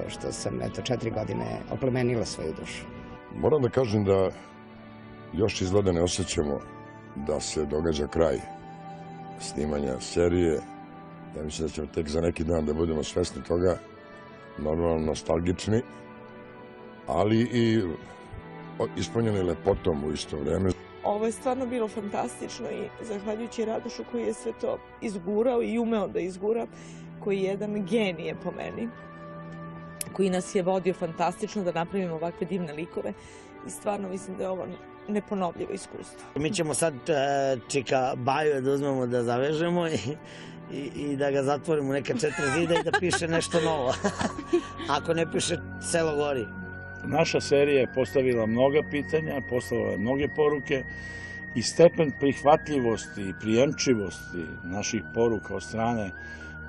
što sam 4 godine oplemenila svoju dušu. Moram da kažem da još izgleda ne osjećamo da se događa kraj snimanja serije. Ja mislim da ćemo tek za neki dan da budemo svesni toga, normalno nostalgični, ali i ispunjeni lepotom u isto vreme. Ovo je stvarno bilo fantastično i zahvaljujući Radošu koji je sve to izgurao i umeo da izgura, koji je jedan genije po meni, koji nas je vodio fantastično da napravimo ovakve divne likove i stvarno mislim da je ovo neponovljivo iskustvo. Mi ćemo sad Čika Baju da uzmemo da zavežemo i da ga zatvorimo u neka 4 zida i da piše nešto novo. Ako ne piše, selo gori. Naša serija je postavila mnoga pitanja, postavila je mnoge poruke i stepen prihvatljivosti i prijemčivosti naših poruka od strane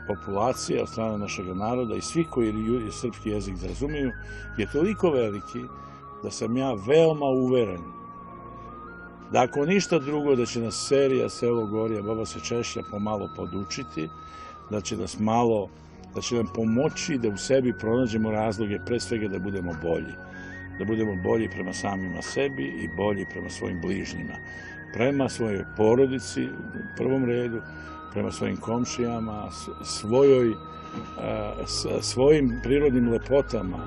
populacije, od strane našeg naroda i svih koji srpski jezik razumiju je toliko veliki da sam ja veoma uveren da ako ništa drugo da će nas serija Selo Gorija Baba se češlja pomalo podučiti, da će nas malo, da će nam pomoći da u sebi pronađemo razloge, pre svega da budemo bolji. Da budemo bolji prema samima sebi i bolji prema svojim bližnjima. Prema svojoj porodici u prvom redu, prema svojim komšijama, svojim prirodnim lepotama,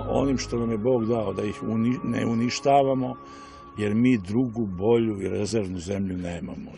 onim što nam je Bog dao, da ih ne uništavamo, jer mi drugu, bolju i rezervnu zemlju nemamo.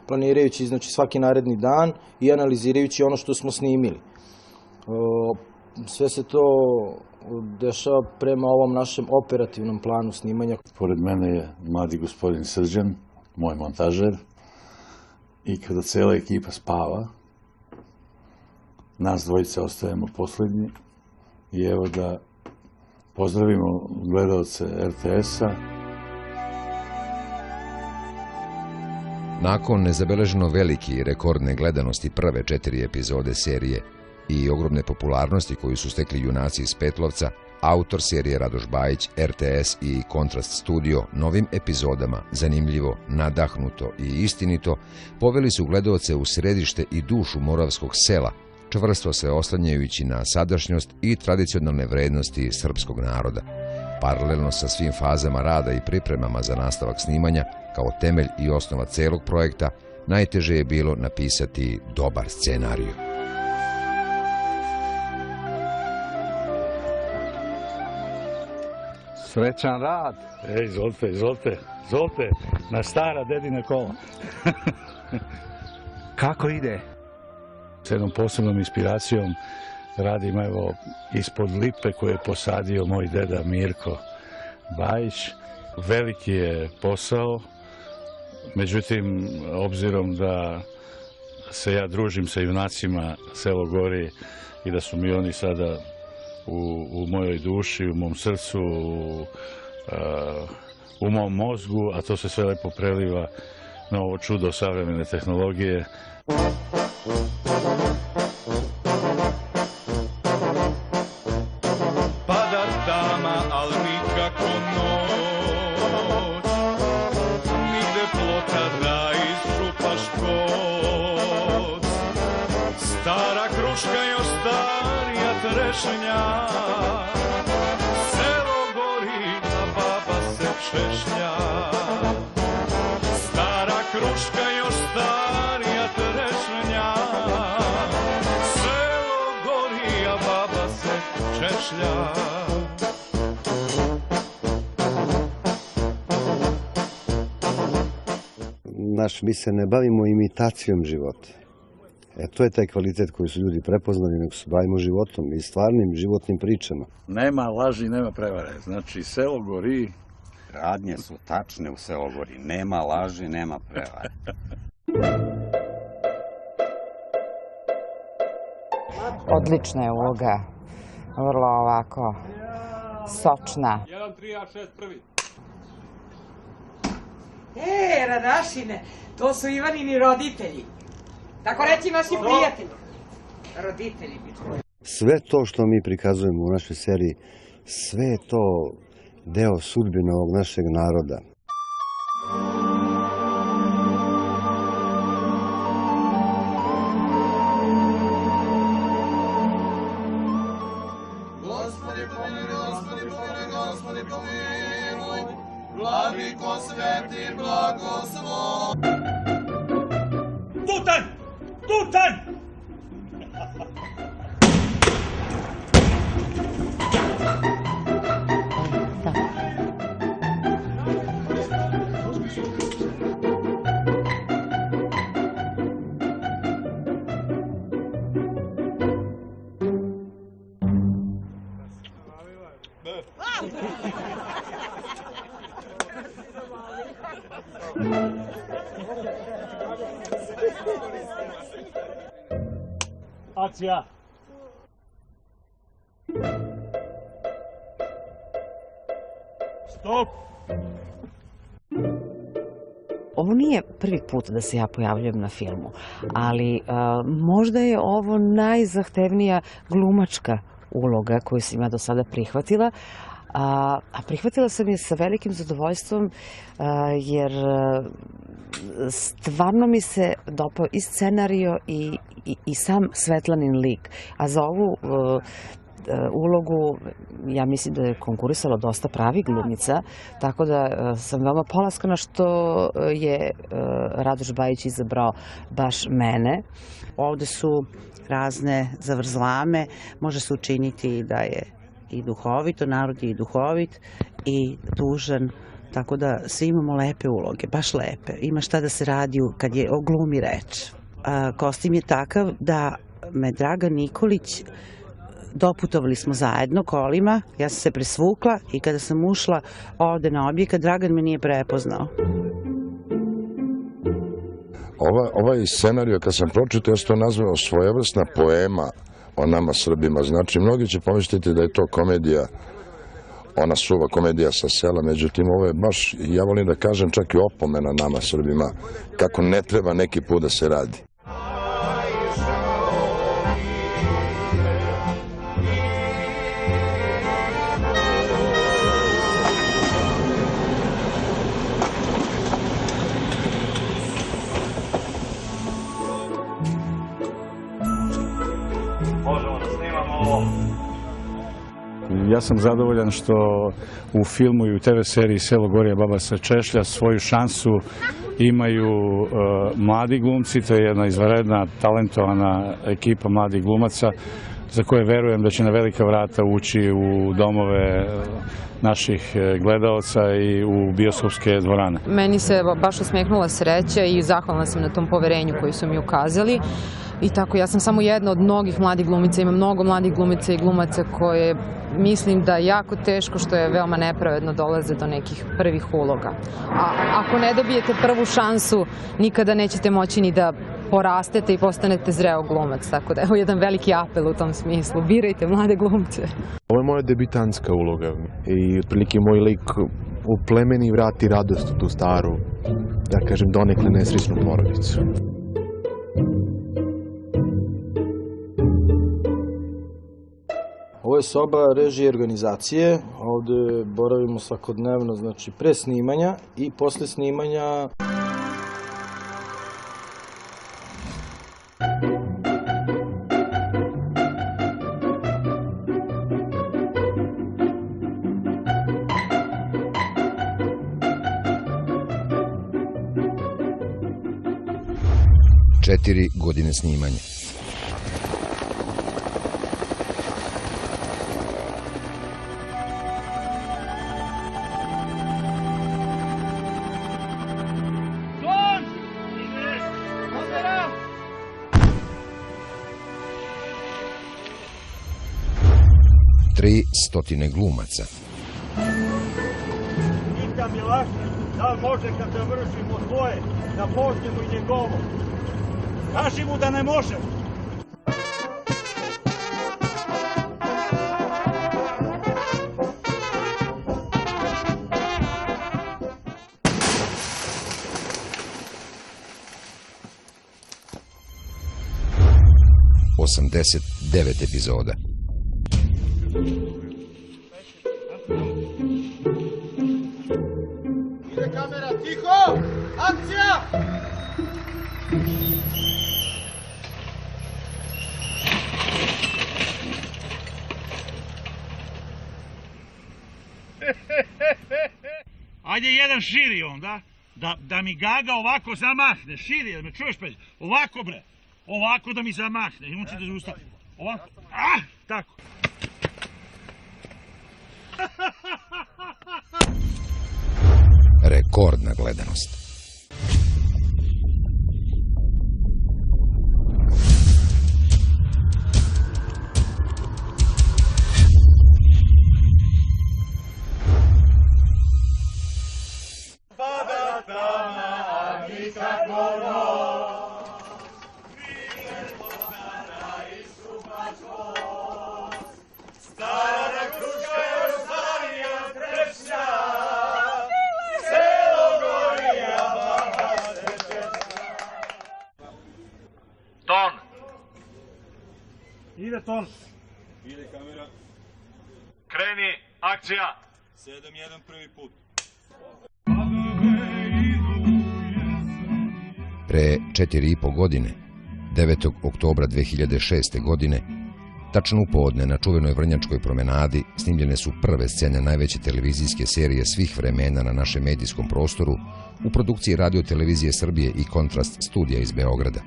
Planirajući znači, svaki naredni dan i analizirajući ono što smo snimili. Sve se to dešava prema ovom našem operativnom planu snimanja. Pored mene je mladi gospodin Srđan, moj montažer, i kada cela ekipa spava, nas dvojica ostajemo poslednji i evo da pozdravimo gledalce RTS-a. Nakon nezabeleženo velike i rekordne gledanosti prve 4 epizode serije i ogromne popularnosti koju su stekli junaci iz Petlovca, Autor serije Radoš Bajić, RTS i Kontrast studio novim epizodama, zanimljivo, nadahnuto i istinito, poveli su gledaoce u središte i dušu moravskog sela, čvrsto se oslanjajući na sadašnjost i tradicionalne vrednosti srpskog naroda. Paralelno sa svim fazama rada i pripremama za nastavak snimanja, kao temelj i osnova celog projekta, najteže je bilo napisati dobar scenariju. Srećan rad. Izvolite, na stara dedina kola. Kako ide? S jednom posebnom inspiracijom radim evo ispod lipe koju je posadio moj deda Mirko Bajić. Veliki je posao, međutim, obzirom da se ja družim sa junacima Selo Gori i da su mi oni sada u mojoj duši, u mom srcu, u mom mozgu, a to se sve lepo preliva na ovo čudo savremene tehnologije. Pada tama, al nikako noć, nigde plota da iščupaš koc. Stara kruška još starija trešnja, selo gori, a baba se češlja. Stara kruška još starija trešnja, selo gori, a baba se češlja. Mi se ne bavimo imitacijom života. To je taj kvalitet koji su ljudi prepoznali, nego se bavimo životom i stvarnim životnim pričama. Nema laži, nema prevare. Znači, Selo Gori... Radnje su tačne u Selo Gori. Nema laži, nema prevare. Odlična je uloga. Vrlo ovako sočna. 1, 3, A6, prvi. Radašine, to su Ivanini roditelji. Tako reći naši prijatelji. Roditelji bi čuli. Sve to što mi prikazujemo u našoj seriji, sve je to deo sudbine ovog našeg naroda. Gospodi pomiluj, Vladiko sveti blagoslov. Tutanj! Akcija! Stop! Ovo nije prvi put da se ja pojavljujem na filmu, ali možda je ovo najzahtevnija glumačka uloga koju sam ja do sada prihvatila, a prihvatila sam je sa velikim zadovoljstvom jer stvarno mi se dopao i scenario i sam Svetlanin lik. A za ovu ulogu ja mislim da je konkurisalo dosta pravih glumica, tako da sam veoma polaskana što je Radoš Bajić izabrao baš mene. Ovde su razne zavrzlame, može se učiniti da je i duhovito, narod je i duhovit i tužan, tako da svi imamo lepe uloge, baš lepe. Ima šta da se radi kad je o glumi reč. Kostim je takav da me Dragan Nikolić, doputovali smo zajedno kolima, ja sam se presvukla i kada sam ušla ovde na objekat, Dragan me nije prepoznao. Ovaj scenario, kad sam pročitao, ja sam to nazvao svojevrsna poema o nama Srbima. Znači, mnogi će pomisliti da je to komedija, ona suva komedija sa sela, međutim, ovo je baš, ja volim da kažem, čak i opomena nama Srbima, kako ne treba neki put da se radi. Ja sam zadovoljan što u filmu i u TV seriji Selo Gorija baba se češlja svoju šansu imaju mladi glumci, to je jedna izvanredna, talentovana ekipa mladih glumaca za koje verujem da će na velika vrata ući u domove naših gledaoca i u bioskopske dvorane. Meni se baš usmjehnula sreća i zahvalna sam na tom poverenju koji su mi ukazali. I tako, ja sam samo jedna od mnogih mladih glumica, ima mnogo mladih glumica i glumaca koje mislim da jako teško, što je veoma nepravedno, dolaze do nekih prvih uloga. A ako ne dobijete prvu šansu, nikada nećete moći ni da porastete i postanete zreo glumac. Tako da, evo jedan veliki apel u tom smislu. Birajte mlade glumce. Ovo je moja debitanska uloga i otprilike moj lik uplemeni i vrati radost u tu staru, da kažem, donekle nesrećnu porodicu. Ovo je soba režije i organizacije, ovde boravimo svakodnevno, znači pre snimanja i posle snimanja. Četiri godine snimanja. Tri stotine glumaca. Pita Milašić, da li može kad završimo svoje, da poštemo i njegovo? Kaži mu da ne može. Osamdeset 9 epizoda. Ide kamera, tiho! Akcija! Ajde jedan širi onda, da mi Gaga ovako zamahne, širi, da me čuješ pa ovako bre, ovako da mi zamahne i on će da zaustavi, ovako, tako. Rekordna gledanost. Ide ton. Ide kamera. Kreni, akcija. 7-1 prvi put. Pre 4,5 godine, 9. oktobra 2006. godine, tačno u podne na čuvenoj Vrnjačkoj promenadi snimljene su prve scene najveće televizijske serije svih vremena na našem medijskom prostoru u produkciji Radio Televizije Srbije i Kontrast studija iz Beograda.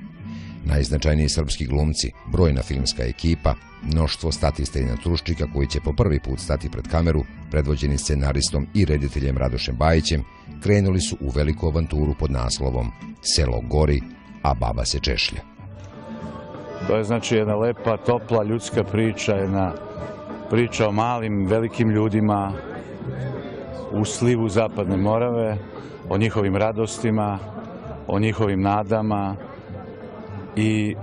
Najznačajniji srpski glumci, brojna filmska ekipa, mnoštvo statista i natruščika koji će po prvi put stati pred kameru, predvođeni scenaristom i rediteljem Radošem Bajićem, krenuli su u veliku avanturu pod naslovom Selo gori, a baba se češlja. To je znači jedna lepa, topla, ljudska priča, jedna priča o malim, velikim ljudima u slivu Zapadne Morave, o njihovim radostima, o njihovim nadama i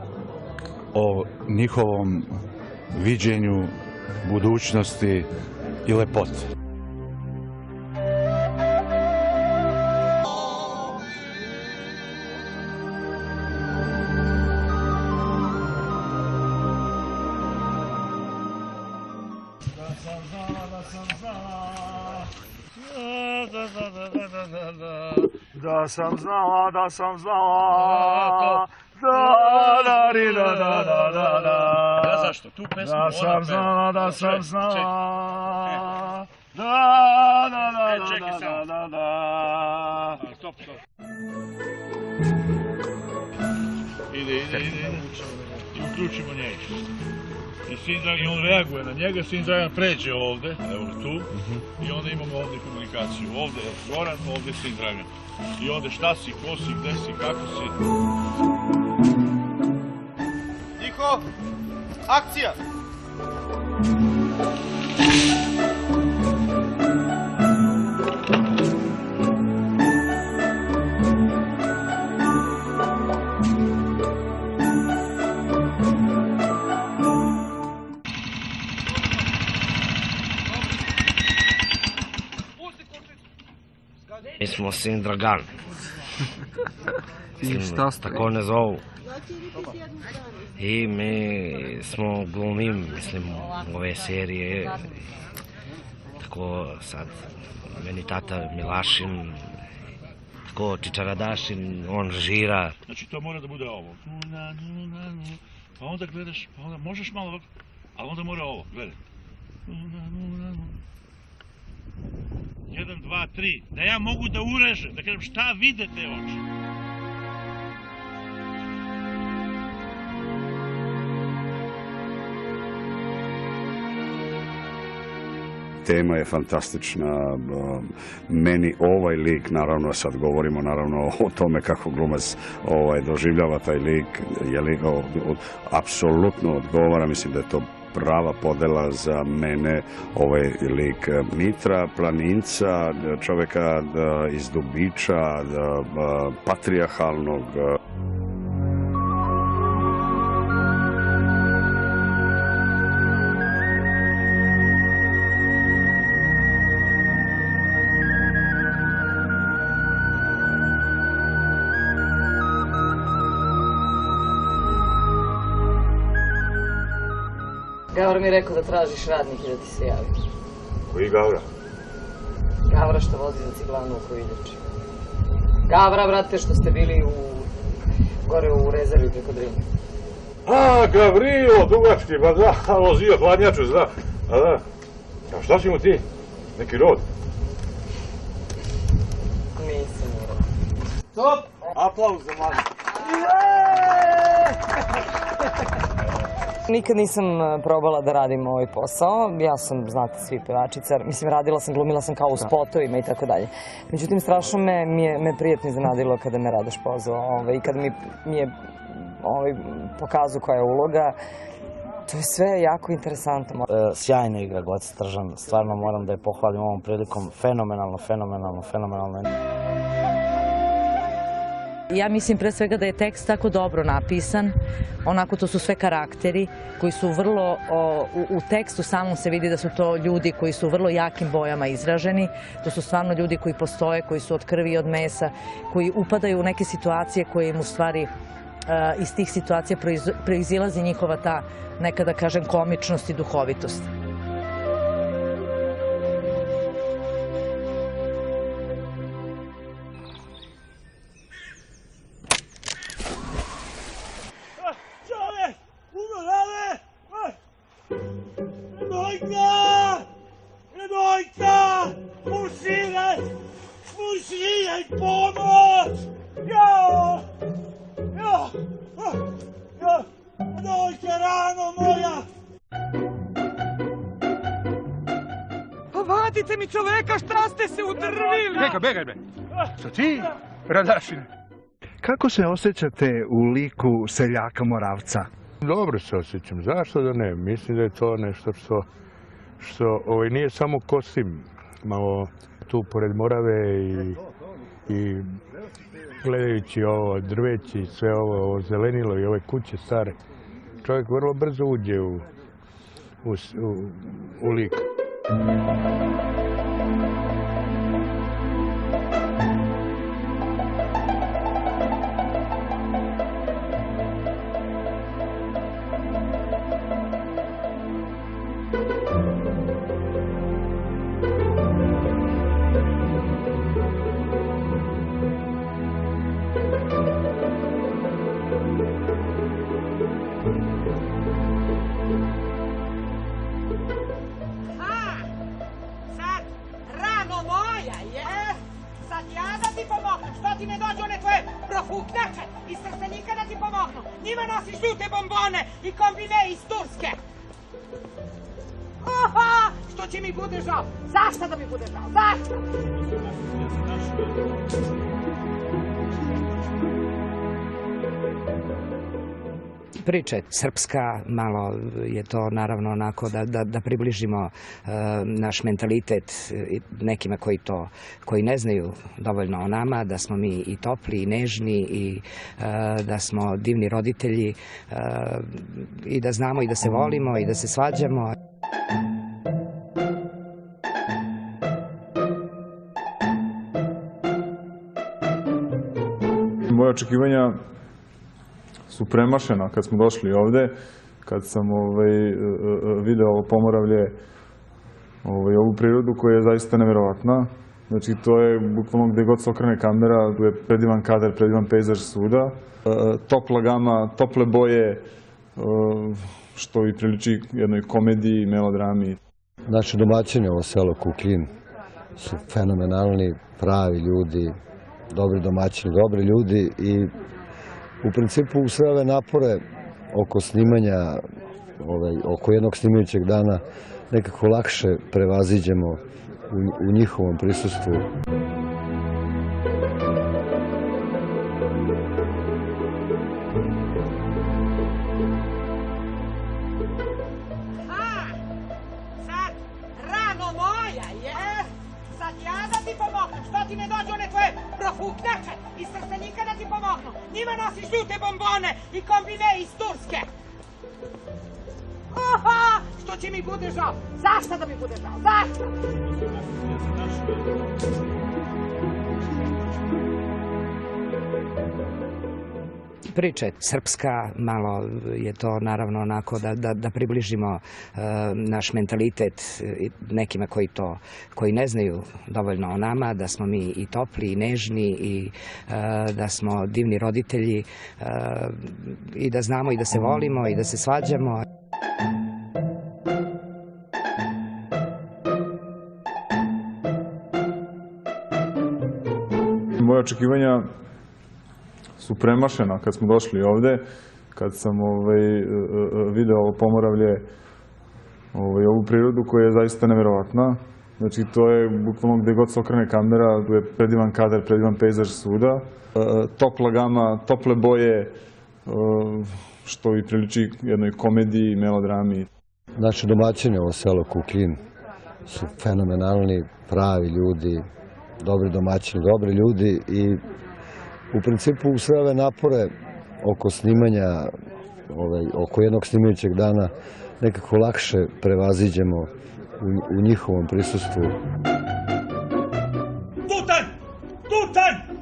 o njihovom viđenju budućnosti i lepote. Da sam znala, Ja zašto? Tu pesmu Da sam znala, da sam znala. Čekaj samo. Stop. Ide. I uključimo njega. I on reaguje na njega, Sin Dragan pređe ovde, evo tu, i onda imamo ovde komunikaciju. Ovde je Goran, ovde je Sin Dragan. I ovde šta si, ko si, gde si, kako si. Niko, akcija! Mi smo Sin Dragan. I šta ste? Tako ne zovu. I mi smo glumim, mislim, ove serije. Tako sad, meni tata Milašin, tako Čičaradašin, on žira. Znači to mora da bude ovo. Pa onda gledaš, pa onda možeš malo ovako, ali onda mora ovo, gledaj. 1, 2, 3, da ja mogu da urežem, da kažem šta vide te oči. Tema je fantastična, meni ovaj lik, naravno sad govorimo naravno o tome kako glumac doživljava taj lik, je li apsolutno odgovara, mislim da je to prava podela za mene, ovaj lik Mitra, planinca, čoveka iz Dubiča, patrijarhalnog. Gavra mi je rekao da tražiš radnik i da ti se javi. Koji Gavra? Gavra što vozi za ciglanu oko Iljači. Gavra, brate, što ste bili gore u rezervi preko Drine. A, Gavrilo, dugački, ba da, vozio hladnjaču, zna. A da, a šta si mu ti? Neki rod? Nisam rod. Stop! Aplauz za mlađe. Nikad nisam probala da radim ovaj posao. Ja sam, znate, svi pevačica. Mislim, glumila sam kao u spotovima i tako dalje. Međutim, strašno me prijatno iznenadilo kada me Radoš pozvao i kada mi je pokazao koja je uloga. To je sve jako interesantno. Sjajno igra Goca Stržan. Stvarno moram da je pohvalim ovom prilikom. Fenomenalno. Ja mislim pre svega da je tekst tako dobro napisan, onako to su sve karakteri koji su vrlo, u tekstu samom se vidi da su to ljudi koji su vrlo jakim bojama izraženi, to su stvarno ljudi koji postoje, koji su od krvi i od mesa, koji upadaju u neke situacije koje im u stvari iz tih situacija proizilazi njihova ta, nekada kažem, komičnost i duhovitost. Forsiraj pomoć! Ja! Dojte rano moja! Pa vadite mi čoveka, šta ste se udrvili? Begaj bre! Što ti, Radašine? Kako se osjećate u liku seljaka Moravca? Dobro se osjećam, zašto da ne? Mislim da je to nešto što nije samo kostim, malo tu pored Morave i gledajući ovo drveći, sve ovo zelenilo i ove kuće stare, čovjek vrlo brzo uđe u lik. moja, jes? Sad ja da ti pomognem, što ti ne dođu one tvoje profuknjače iz Trstenika da ti pomognu? Njima nosiš žute bombone i kombine iz Turske. Oha, što će mi bude žao? Zašto da mi bude žao? Zašto? Priča je srpska, malo je to naravno onako da približimo naš mentalitet nekima koji ne znaju dovoljno o nama, da smo mi i topli i nežni i da smo divni roditelji i da znamo i da se volimo i da se svađamo. Moje očekivanja su premašena kad smo došli ovde, kad sam video ovo Pomoravlje, ovu prirodu koja je zaista neverovatna. Znači, to je bukvalno gde god se okrene kamera, tu je predivan kadar, predivan pejzaž svuda. Topla gama, tople boje, što i priliči jednoj komediji, melodrami. Naši domaćini, ovo selo Kuklin, su fenomenalni, pravi ljudi, dobri domaćini, dobri ljudi i u principu sve ove napore oko snimanja, oko jednog snimajućeg dana nekako lakše prevaziđemo u njihovom prisustvu. Sad, rano moja, jes? Sad ja da ti pomognem, što ti ne dođu one tvoje profuknjače iz Trstenika da ti pomognu? Njima nosiš žute bombone i kombine iz Turske. Oha, što će mi bude žao? Zašto da mi bude žao? Zašto? Priča je srpska, malo je to naravno onako da približimo naš mentalitet nekima koji ne znaju dovoljno o nama, da smo mi i topli i nežni i da smo divni roditelji i da znamo i da se volimo i da se svađamo. Moje očekivanja su premašena kad smo došli ovde, kad sam video ovo Pomoravlje, ovu prirodu koja je zaista neverovatna. Znači, to je bukvalno gde god se okrene kamera, tu je predivan kadar, predivan pejzaž svuda. Topla gama, tople boje, što i priliči jednoj komediji, melodrami. Naši domaćini, ovo selo Kuklin, su fenomenalni, pravi ljudi, dobri domaćini, dobri ljudi i u principu sve ove napore oko snimanja, oko jednog snimajućeg dana nekako lakše prevaziđemo u njihovom prisustvu. Tutanj! Tutanj!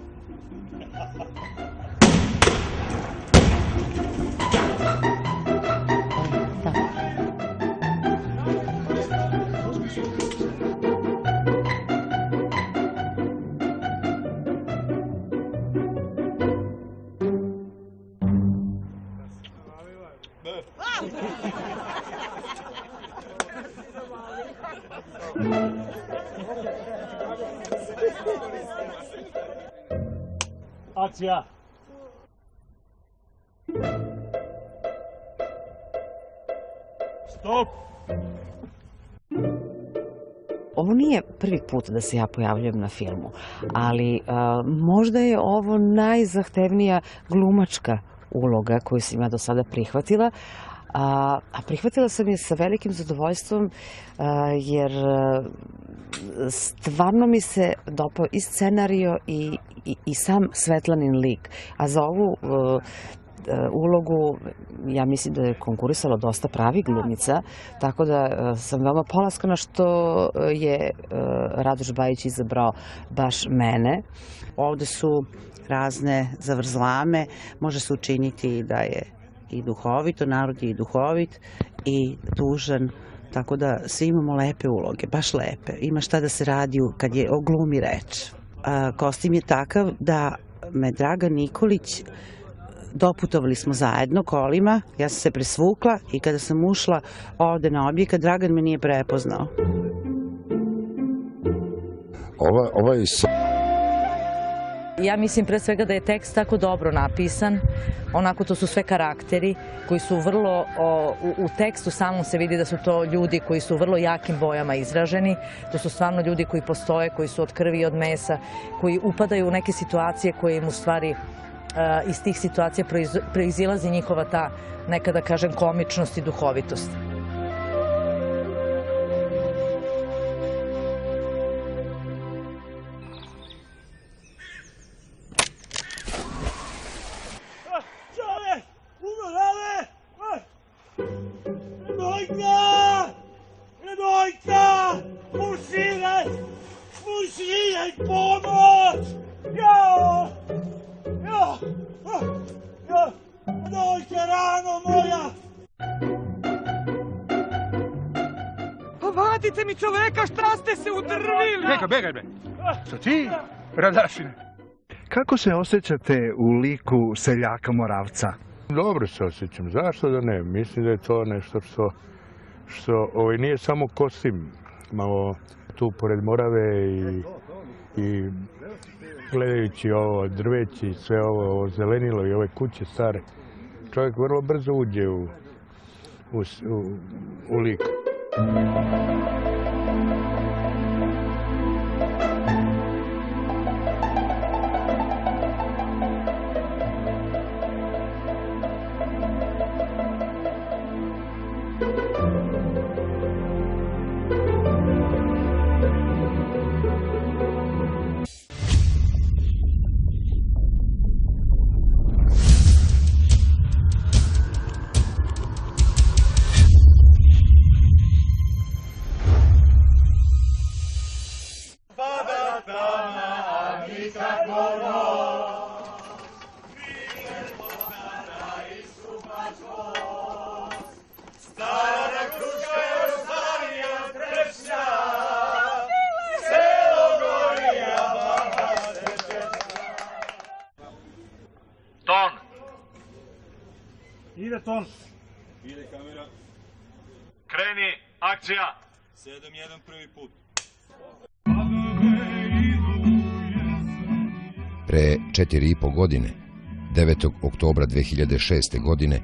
Akcija! Stop! Ovo nije prvi put da se ja pojavljujem na filmu, ali možda je ovo najzahtevnija glumačka uloga koju sam ja do sada prihvatila, a prihvatila sam je sa velikim zadovoljstvom jer stvarno mi se dopao i scenario i sam Svetlanin lik. A za ovu ulogu ja mislim da je konkurisalo dosta pravih glumica, tako da sam veoma polaskana što je Radoš Bajić izabrao baš mene. Ovde su razne zavrzlame, može se učiniti da je i duhovito, narod je i duhovit i tužan, tako da svi imamo lepe uloge, baš lepe. Ima šta da se radi kad je o glumi reč. Kostim je takav da me Dragan Nikolić, doputovali smo zajedno kolima, ja sam se presvukla i kada sam ušla ovde na objekat, Dragan me nije prepoznao. Ja mislim pre svega da je tekst tako dobro napisan, onako to su sve karakteri koji su vrlo, u tekstu samom se vidi da su to ljudi koji su vrlo jakim bojama izraženi, to su stvarno ljudi koji postoje, koji su od krvi i od mesa, koji upadaju u neke situacije koje im u stvari iz tih situacija proizilazi njihova ta, nekada kažem, komičnost i duhovitost. Vadite mi čoveka, šta ste se udrvili? Begaj bre. Što ti, Radašine? Kako se osjećate u liku seljaka Moravca? Dobro se osjećam, zašto da ne? Mislim da je to nešto što nije samo kostim. Imamo tu pored Morave i gledajući ovo drveći, sve ovo zelenilo i ove kuće stare. Čovjek vrlo brzo uđe u lik. Ide ton. Ide kamera. Kreni, akcija! 7-1 prvi put. Pre 4,5 godine, 9. oktobra 2006. godine,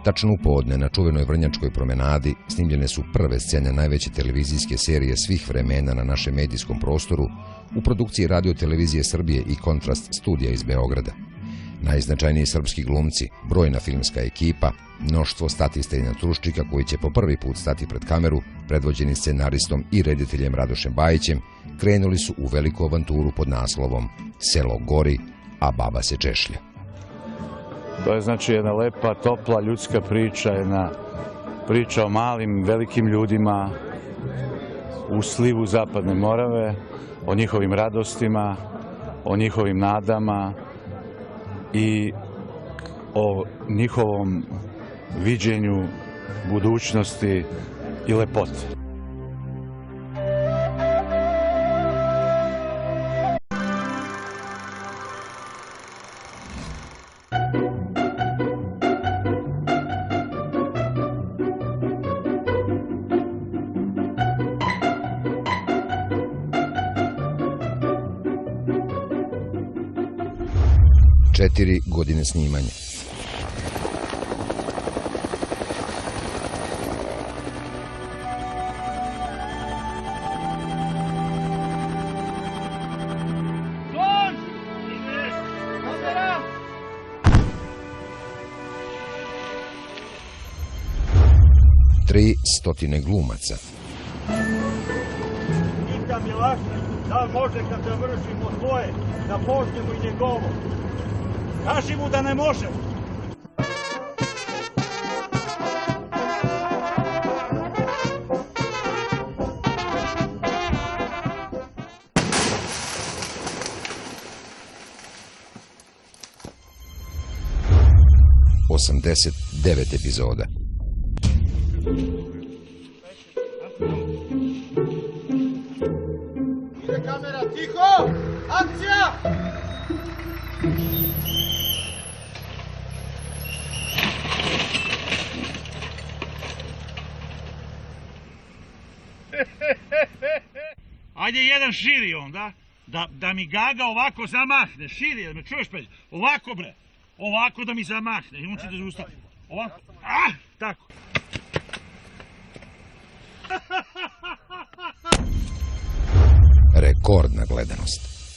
tačno u podne na čuvenoj Vrnjačkoj promenadi snimljene su prve scene najveće televizijske serije svih vremena na našem medijskom prostoru u produkciji Radio televizije Srbije i Kontrast studija iz Beograda. Najznačajniji srpski glumci, brojna filmska ekipa, mnoštvo statista i natruščika koji će po prvi put stati pred kameru, predvođeni scenaristom i rediteljem Radošem Bajićem, krenuli su u veliku avanturu pod naslovom Selo gori, a baba se češlja. To je znači jedna lepa, topla, ljudska priča, jedna priča o malim, velikim ljudima u slivu Zapadne Morave, o njihovim radostima, o njihovim nadama i o njihovom viđenju budućnosti i lepote. Četiri godine snimanja. Tri stotine glumaca. Pita Milaša, da li može kad završimo svoje, da poštemo i njegovo? Kaži mu da ne može. Osamdeset 9 epizoda. Ide kamera, tiho! Akcija! Ajde jedan širi onda, da mi Gaga ovako zamahne, širi, da me čuješ Peđa, ovako bre, ovako da mi zamahne i on će da zaustavi, ovako, tako. Rekordna gledanost.